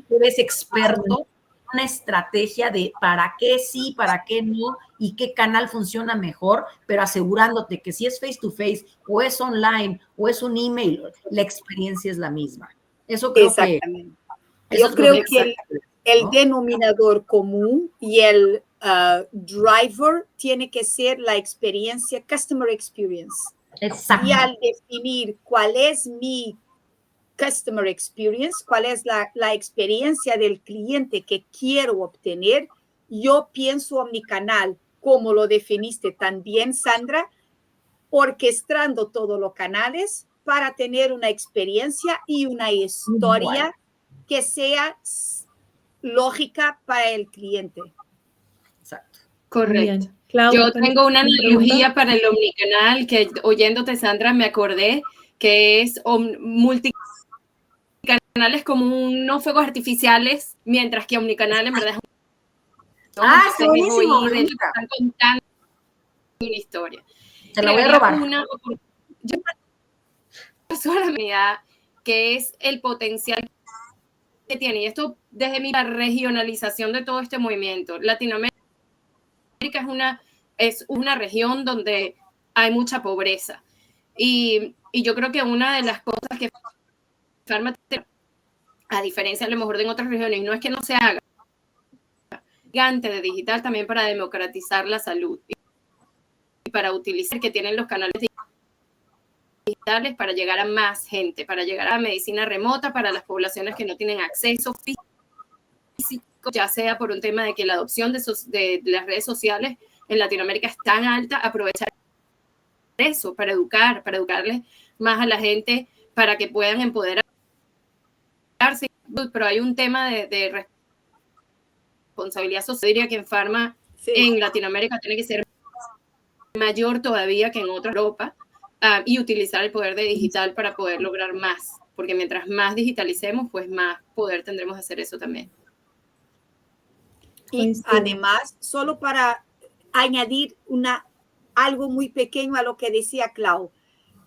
tú eres experto, una estrategia de para qué sí, para qué no y qué canal funciona mejor, pero asegurándote que si es face to face o es online o es un email, la experiencia es la misma. Eso creo que... Yo creo que el denominador común y el driver tiene que ser la experiencia, customer experience. Exacto. Y al definir cuál es mi customer experience, cuál es la experiencia del cliente que quiero obtener, yo pienso omnicanal. como lo definiste también, Sandra, orquestando todos los canales para tener una experiencia y una historia que sea lógica para el cliente. Exacto. Correcto. Clau, Yo tengo una analogía para el omnicanal que, oyéndote, Sandra, me acordé que es multicanales como unos fuegos artificiales, mientras que omnicanal en verdad es ¡qué buenísimo! Me gusta. Están contando una historia. Te la voy a robar. Yo solamente que es el potencial que tiene, y esto desde mi regionalización de todo este movimiento. Latinoamérica es una región donde hay mucha pobreza, y yo creo que una de las cosas que Pharma, a diferencia a lo mejor de en otras regiones, no es que no se haga gigante de digital también para democratizar la salud y para utilizar que tienen los canales digitales para llegar a más gente, para llegar a medicina remota para las poblaciones que no tienen acceso físico, ya sea por un tema de que la adopción de las redes sociales en Latinoamérica es tan alta, aprovechar eso para educarles más a la gente para que puedan empoderarse. Pero hay un tema de responsabilidad social, diría que en Pharma en Latinoamérica tiene que ser mayor todavía que en otra Europa, y utilizar el poder de digital para poder lograr más, porque mientras más digitalicemos, pues más poder tendremos de hacer eso también. Y además, solo para añadir algo muy pequeño a lo que decía Clau,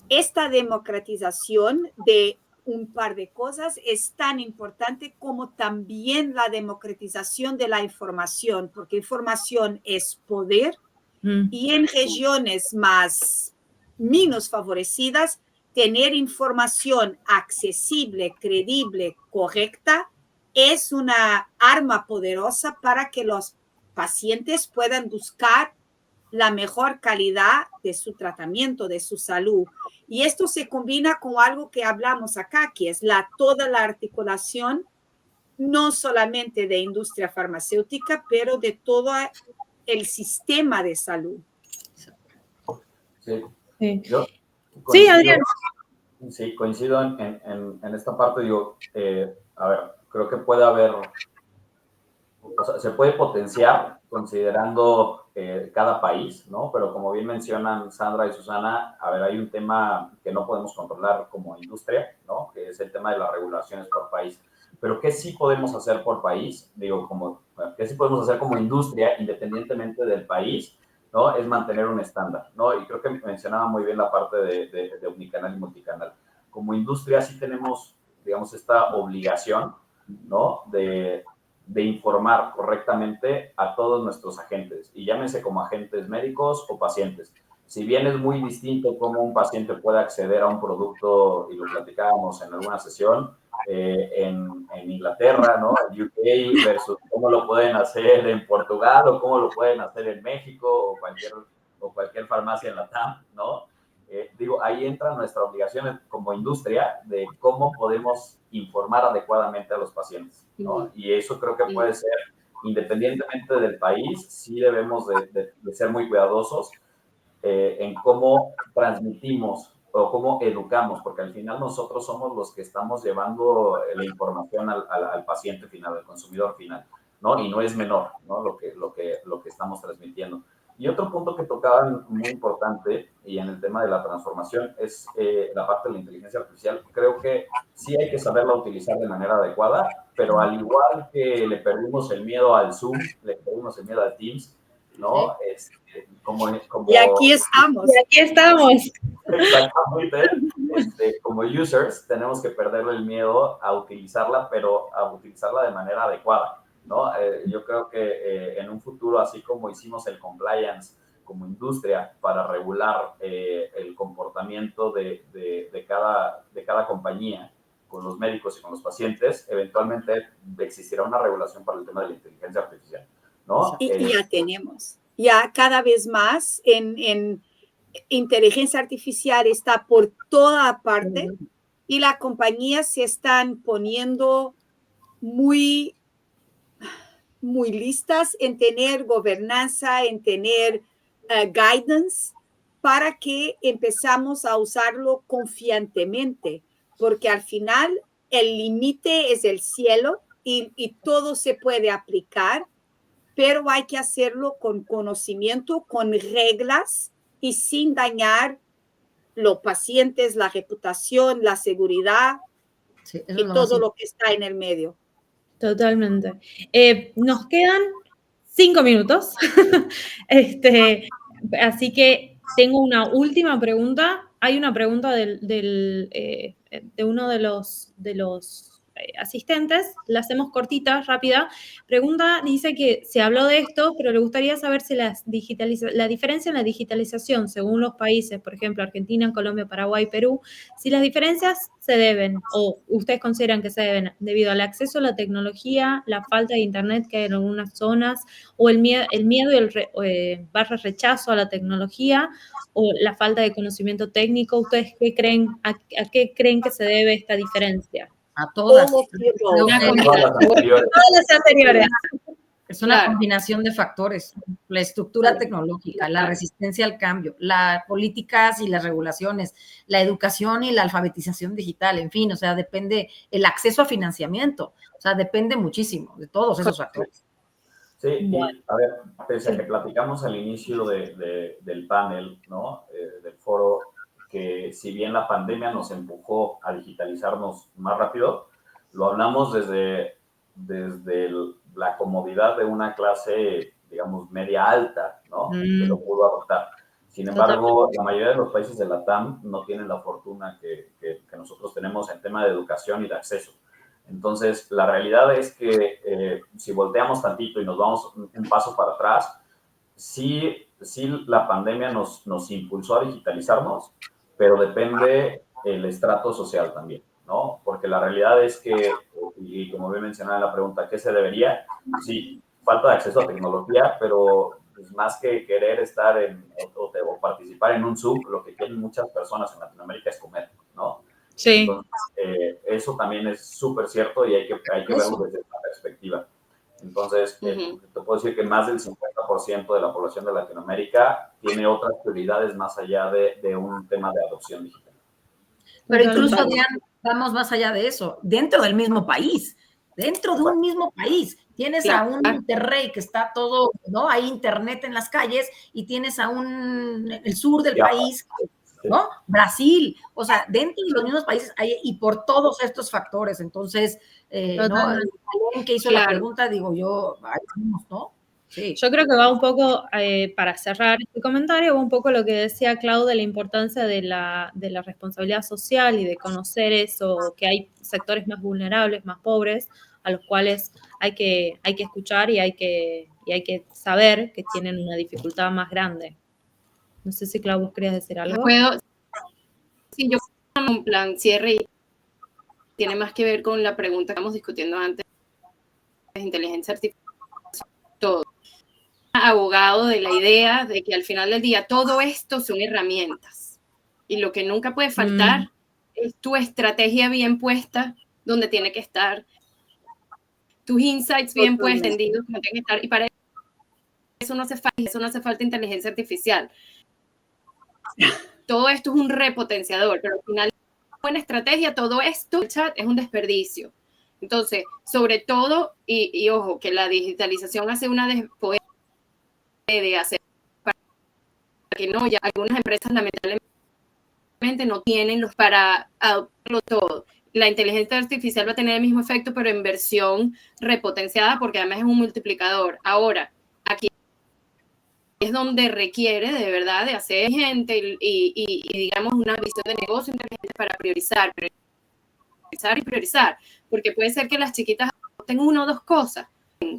esta democratización de un par de cosas es tan importante como también la democratización de la información, porque información es poder, y en regiones menos favorecidas, tener información accesible, creíble, correcta, es una arma poderosa para que los pacientes puedan buscar la mejor calidad de su tratamiento, de su salud. Y esto se combina con algo que hablamos acá, que es toda la articulación, no solamente de industria farmacéutica, pero de todo el sistema de salud. Sí, Adrián. Sí, coincido en esta parte. Digo, a ver, creo que puede haber, o sea, se puede potenciar considerando cada país, ¿no? Pero como bien mencionan Sandra y Susana, a ver, hay un tema que no podemos controlar como industria, ¿no? Que es el tema de las regulaciones por país. Pero ¿qué sí podemos hacer por país? Digo, ¿qué sí podemos hacer como industria, independientemente del país? ¿No? Es mantener un estándar, ¿no? Y creo que mencionaba muy bien la parte de omnicanal y multicanal. Como industria sí tenemos, digamos, esta obligación, ¿no? De informar correctamente a todos nuestros agentes, y llámense como agentes médicos o pacientes. Si bien es muy distinto cómo un paciente puede acceder a un producto, y lo platicábamos en alguna sesión, en Inglaterra, ¿no? En UK, versus cómo lo pueden hacer en Portugal o cómo lo pueden hacer en México o cualquier farmacia en la TAM, ¿no? Digo, ahí entra nuestra obligación como industria de cómo podemos informar adecuadamente a los pacientes, ¿no? Y eso creo que puede ser, independientemente del país, sí debemos de ser muy cuidadosos en cómo transmitimos o cómo educamos, porque al final nosotros somos los que estamos llevando la información al paciente final, al consumidor final, ¿no? Y no es menor, ¿no? Lo que estamos transmitiendo. Y otro punto que tocaban muy importante, y en el tema de la transformación, es la parte de la inteligencia artificial. Creo que sí hay que saberla utilizar de manera adecuada, pero al igual que le perdimos el miedo al Zoom, le perdimos el miedo al Teams, ¿no? Y aquí estamos. Exactamente. Como users tenemos que perderle el miedo a utilizarla, pero a utilizarla de manera adecuada, ¿no? Yo creo que en un futuro, así como hicimos el compliance como industria para regular el comportamiento de cada compañía con los médicos y con los pacientes, eventualmente existirá una regulación para el tema de la inteligencia artificial, ¿no? Y ya tenemos. Ya cada vez más en inteligencia artificial está por toda parte, y las compañías se están poniendo muy muy listas en tener gobernanza, en tener guidance, para que empezamos a usarlo confiantemente, porque al final el límite es el cielo y todo se puede aplicar, pero hay que hacerlo con conocimiento, con reglas y sin dañar los pacientes, la reputación, la seguridad y todo lo que está en el medio. Totalmente. Nos quedan 5 minutos. Así que tengo una última pregunta. Hay una pregunta de uno de los asistentes. La hacemos cortita, rápida. Pregunta, dice que se habló de esto, pero le gustaría saber si la diferencia en la digitalización según los países, por ejemplo, Argentina, Colombia, Paraguay, Perú, si las diferencias se deben o ustedes consideran que se deben debido al acceso a la tecnología, la falta de internet que hay en algunas zonas, o el miedo y el barra rechazo a la tecnología, o la falta de conocimiento técnico. ¿Ustedes qué creen, a qué creen que se debe esta diferencia? A todas. Todas las anteriores. Es una combinación de factores, la estructura tecnológica, la resistencia al cambio, las políticas y las regulaciones, la educación y la alfabetización digital, en fin, o sea, depende el acceso a financiamiento, o sea, depende muchísimo de todos esos factores. Sí, y a ver, pese a que platicamos al inicio del panel, ¿no? Del foro, que si bien la pandemia nos empujó a digitalizarnos más rápido, lo hablamos desde la comodidad de una clase, digamos, media alta, ¿no? Que lo pudo adoptar. Sin embargo, la mayoría de los países de la TAM no tienen la fortuna que nosotros tenemos en tema de educación y de acceso. Entonces, la realidad es que si volteamos tantito y nos vamos un paso para atrás, sí la pandemia nos impulsó a digitalizarnos, pero depende el estrato social también, ¿no? Porque la realidad es que, y como bien mencionaba en la pregunta, ¿qué se debería? Sí, falta de acceso a tecnología, pero pues, más que querer estar o participar en un Zoom, lo que quieren muchas personas en Latinoamérica es comer, ¿no? Sí. Entonces, eso también es súper cierto y hay que verlo desde esta perspectiva. Entonces, te puedo decir que más del 50% de la población de Latinoamérica tiene otras prioridades más allá de un tema de adopción digital. Pero incluso, Adrián, vamos más allá de eso, dentro del mismo país, dentro de un mismo país, tienes a un Monterrey que está todo, ¿no? Hay internet en las calles y tienes a el sur del país, ¿no? Brasil, o sea, dentro de los mismos países hay, y por todos estos factores, entonces, ¿no? Alguien que hizo la pregunta, digo yo, ¿no? Sí. Yo creo que va un poco, para cerrar este comentario, va un poco lo que decía Clau de la importancia de la responsabilidad social y de conocer eso, que hay sectores más vulnerables, más pobres, a los cuales hay que escuchar y hay que saber que tienen una dificultad más grande. No sé si, Clau, vos querías decir algo. Sí, yo un plan cierre y tiene más que ver con la pregunta que estamos discutiendo antes de inteligencia artificial. Todo. Abogado de la idea de que al final del día todo esto son herramientas y lo que nunca puede faltar es tu estrategia bien puesta donde tiene que estar, tus insights bien puestos, entendidos como tienen que estar, y para eso no hace falta inteligencia artificial. Todo esto es un repotenciador, pero al final buena estrategia, todo esto, el chat es un desperdicio. Entonces, sobre todo, y ojo, que la digitalización hace de hacer para que no, ya algunas empresas lamentablemente no tienen los para adoptarlo todo. La inteligencia artificial va a tener el mismo efecto, pero en versión repotenciada, porque además es un multiplicador. Ahora, aquí es donde requiere de verdad de hacer gente y digamos una visión de negocio inteligente para priorizar, porque puede ser que las chiquitas tengan una o dos cosas.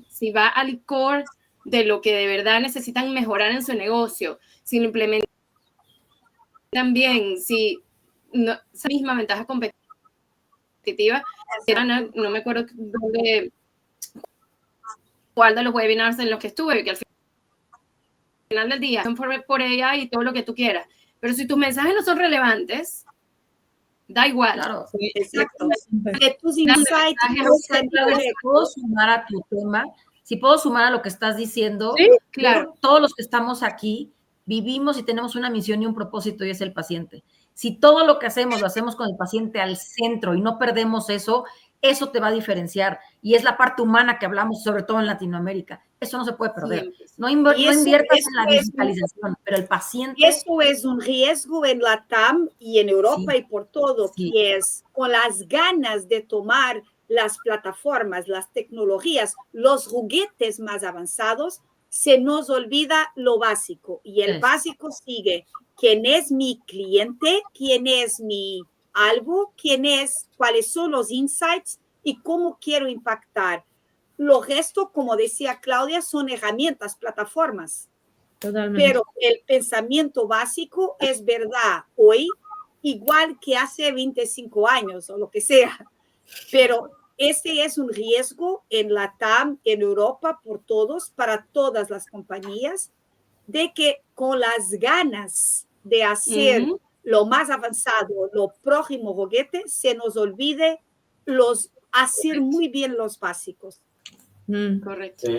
Si va al core de lo que de verdad necesitan mejorar en su negocio, si lo implementan bien, si no, esa misma ventaja competitiva, no me acuerdo cuál de los webinars en los que estuve, que al final del día son por ella y todo lo que tú quieras, pero si tus mensajes no son relevantes, da igual. Claro, exacto. De tus insights, puedo sumar a tu tema Si puedo sumar a lo que estás diciendo, Sí, claro. todos los que estamos aquí vivimos y tenemos una misión y un propósito y es el paciente. Si todo lo que hacemos lo hacemos con el paciente al centro y no perdemos eso, eso te va a diferenciar. Y es la parte humana que hablamos, sobre todo en Latinoamérica. Eso no se puede perder. No inviertas en la digitalización, pero el paciente... Eso es un riesgo en la TAM y en Europa y por todo, que es con las ganas de tomar las plataformas, las tecnologías, los juguetes más avanzados, se nos olvida lo básico. Y el básico sigue. ¿Quién es mi cliente? ¿Quién es mi algo? ¿Cuáles son los insights? ¿Y cómo quiero impactar? Lo resto, como decía Claudia, son herramientas, plataformas. Totalmente. Pero el pensamiento básico es verdad hoy, igual que hace 25 años o lo que sea. Pero este es un riesgo en la TAM, en Europa, por todos, para todas las compañías, de que con las ganas de hacer lo más avanzado, lo próximo juguete, se nos olvide hacer muy bien los básicos. Correcto. Sí,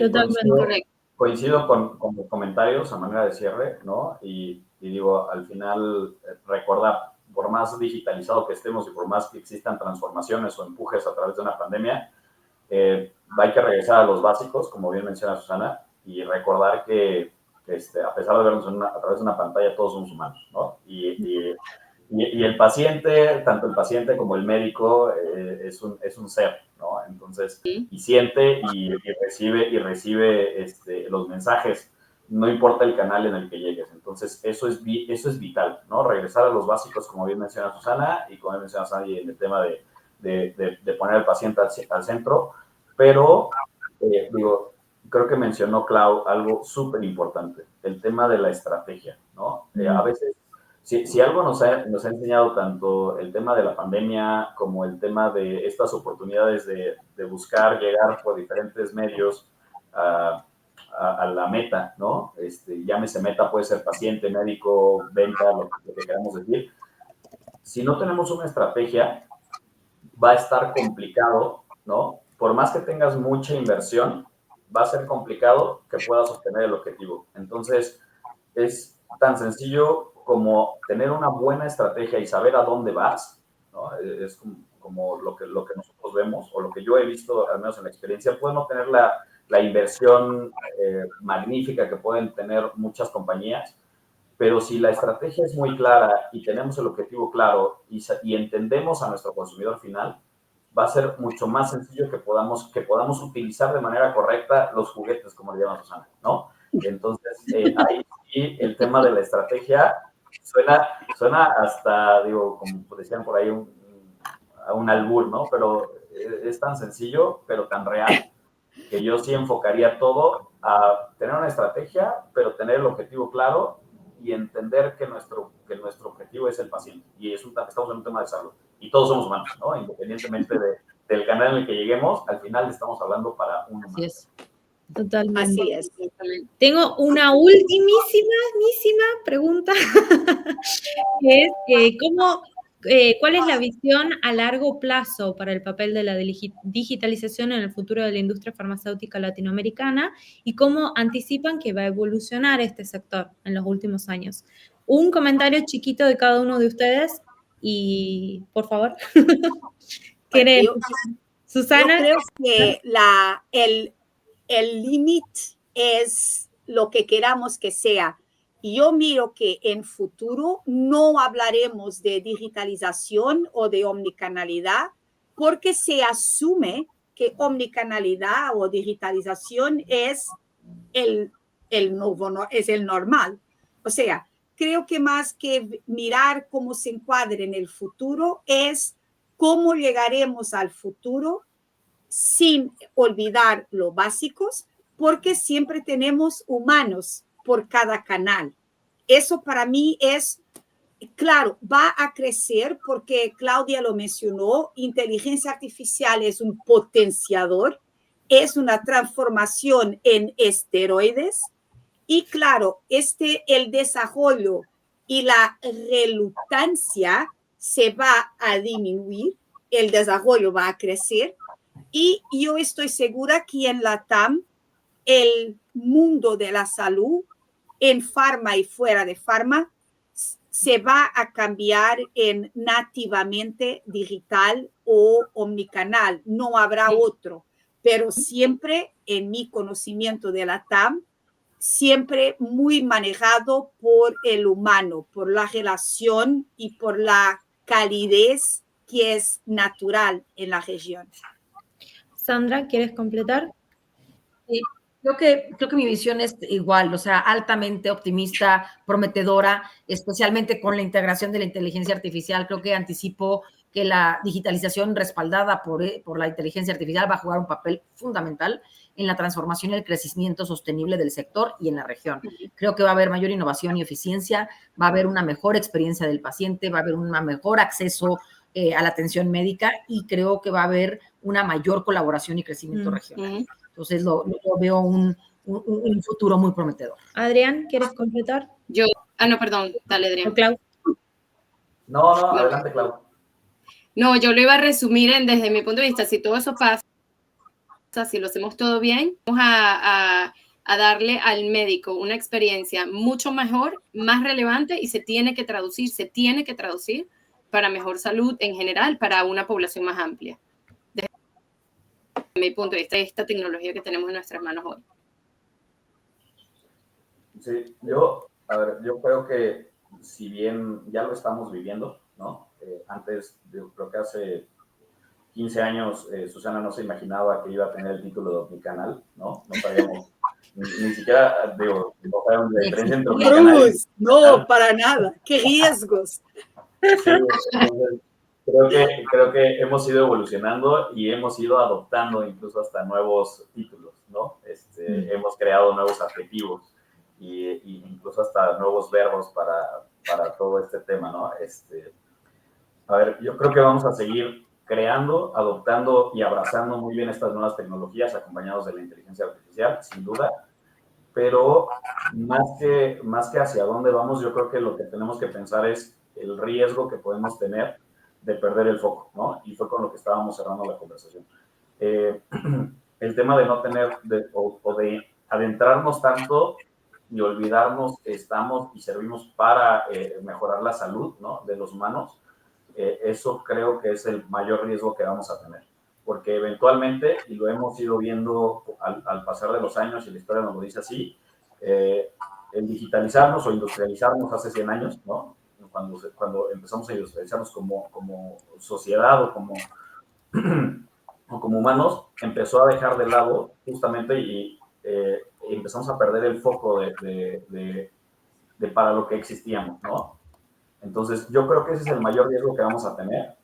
coincido con comentarios a manera de cierre, ¿no? Y digo, al final, recordar, por más digitalizado que estemos y por más que existan transformaciones o empujes a través de una pandemia, hay que regresar a los básicos, como bien menciona Susana, y recordar que a pesar de vernos a través de una pantalla, todos somos humanos, ¿no? Y el paciente, tanto el paciente como el médico, es un ser, ¿no? Entonces, y siente y recibe los mensajes, no importa el canal en el que llegues. Entonces, eso es vital, ¿no? Regresar a los básicos, como bien menciona Susana, y como bien menciona Sandy, en el tema de poner al paciente al centro, pero, digo, creo que mencionó Clau algo súper importante, el tema de la estrategia, ¿no? A veces, si algo nos ha enseñado tanto el tema de la pandemia como el tema de estas oportunidades de buscar llegar por diferentes medios a la meta, ¿no? Llámese meta, puede ser paciente, médico, venta, lo que queramos decir. Si no tenemos una estrategia, va a estar complicado, ¿no? Por más que tengas mucha inversión, va a ser complicado que puedas obtener el objetivo. Entonces, es tan sencillo como tener una buena estrategia y saber a dónde vas, ¿no? Es como lo que nosotros vemos, o lo que yo he visto, al menos en la experiencia. Pueden no tener la inversión magnífica que pueden tener muchas compañías, pero si la estrategia es muy clara y tenemos el objetivo claro y entendemos a nuestro consumidor final, va a ser mucho más sencillo que podamos utilizar de manera correcta los juguetes, como le llaman Susana, ¿no? Entonces, ahí sí, el tema de la estrategia suena hasta, digo, como decían por ahí, a un albur, ¿no? Pero es tan sencillo, pero tan real, que yo sí enfocaría todo a tener una estrategia, pero tener el objetivo claro y entender que nuestro objetivo es el paciente. Y estamos en un tema de salud. Y todos somos humanos, ¿no? Independientemente del canal en el que lleguemos, al final estamos hablando para un humano. Así es. Totalmente. Así es. Tengo una ultimísima pregunta, que es ¿cuál es la visión a largo plazo para el papel de la digitalización en el futuro de la industria farmacéutica latinoamericana y cómo anticipan que va a evolucionar este sector en los últimos años? Un comentario chiquito de cada uno de ustedes y, por favor, Susana. Yo creo que el límite es lo que queramos que sea. Yo miro que en futuro no hablaremos de digitalización o de omnicanalidad porque se asume que omnicanalidad o digitalización es el normal. O sea, creo que más que mirar cómo se encuadra en el futuro es cómo llegaremos al futuro sin olvidar lo básicos, porque siempre tenemos humanos por cada canal. Eso para mí es, claro, va a crecer porque Claudia lo mencionó, inteligencia artificial es un potenciador, es una transformación en esteroides y claro, el desarrollo y la reluctancia se va a disminuir, el desarrollo va a crecer. Y yo estoy segura que en la TAM el mundo de la salud en farma y fuera de farma se va a cambiar en nativamente digital o omnicanal. No habrá otro, pero siempre en mi conocimiento de la TAM, siempre muy manejado por el humano, por la relación y por la calidez que es natural en la región. Sandra, ¿quieres completar? Sí, creo que mi visión es igual, o sea, altamente optimista, prometedora, especialmente con la integración de la inteligencia artificial. Creo que anticipo que la digitalización respaldada por la inteligencia artificial va a jugar un papel fundamental en la transformación y el crecimiento sostenible del sector y en la región. Creo que va a haber mayor innovación y eficiencia, va a haber una mejor experiencia del paciente, va a haber un mejor acceso a la atención médica y creo que va a haber una mayor colaboración y crecimiento regional. Entonces, lo veo un futuro muy prometedor. Adrián, ¿quieres completar? No, perdón, dale, Adrián. ¿O Clau? No, adelante, Clau. No, yo lo iba a resumir desde mi punto de vista, si todo eso pasa, si lo hacemos todo bien, vamos a darle al médico una experiencia mucho mejor, más relevante y se tiene que traducir para mejor salud en general, para una población más amplia. Desde mi punto de vista, esta tecnología que tenemos en nuestras manos hoy. Sí, yo creo que si bien ya lo estamos viviendo, ¿no? Antes, yo creo que hace 15 años, Susana no se imaginaba que iba a tener el título de omnicanal, ¿no? No sabíamos, ni siquiera, no sabíamos la diferencia entre omnicanal. No, para nada. ¡Qué riesgos! Sí, creo que hemos ido evolucionando y hemos ido adoptando incluso hasta nuevos títulos, ¿no? Hemos creado nuevos adjetivos y incluso hasta nuevos verbos para todo este tema, ¿no? A ver, yo creo que vamos a seguir creando, adoptando y abrazando muy bien estas nuevas tecnologías acompañados de la inteligencia artificial, sin duda, pero más que hacia dónde vamos, yo creo que lo que tenemos que pensar es el riesgo que podemos tener de perder el foco, ¿no? Y fue con lo que estábamos cerrando la conversación. El tema de no tener o de adentrarnos tanto y olvidarnos que estamos y servimos para mejorar la salud, ¿no? De los humanos, eso creo que es el mayor riesgo que vamos a tener. Porque eventualmente, y lo hemos ido viendo al pasar de los años, y la historia nos lo dice así, el digitalizarnos o industrializarnos hace 100 años, ¿no? Cuando empezamos a industrializarnos como sociedad o como humanos, empezó a dejar de lado justamente y empezamos a perder el foco de para lo que existíamos, ¿no? Entonces, yo creo que ese es el mayor riesgo que vamos a tener,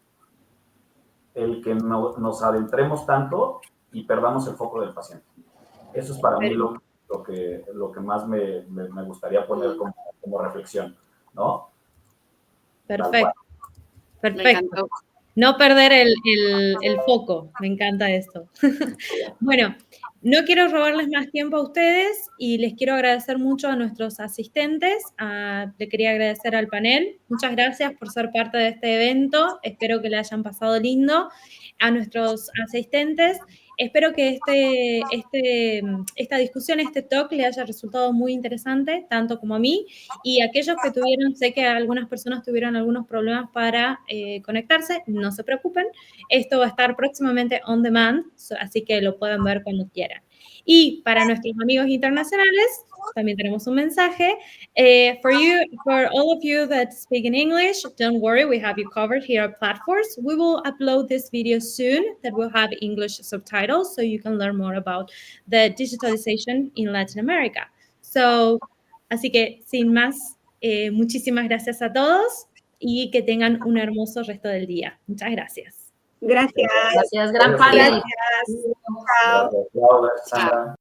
el que nos adentremos tanto y perdamos el foco del paciente. Eso es para mí lo que más me gustaría poner como reflexión, ¿no? Perfecto. No perder el foco, me encanta esto. Bueno, no quiero robarles más tiempo a ustedes y les quiero agradecer mucho a nuestros asistentes. Le quería agradecer al panel. Muchas gracias por ser parte de este evento. Espero que le hayan pasado lindo. A nuestros asistentes, espero que esta discusión, este talk, le haya resultado muy interesante, tanto como a mí. Y aquellos que sé que algunas personas tuvieron algunos problemas para conectarse, no se preocupen. Esto va a estar próximamente on demand, así que lo pueden ver cuando quieran. Y para nuestros amigos internacionales, también tenemos un mensaje. For all of you that speak in English, don't worry, we have you covered here at Platforms. We will upload this video soon that will have English subtitles so you can learn more about the digitalization in Latin America. Así que, sin más, muchísimas gracias a todos y que tengan un hermoso resto del día. Muchas gracias. Gracias. Gracias, gran panel. Gracias. Chao. Gracias.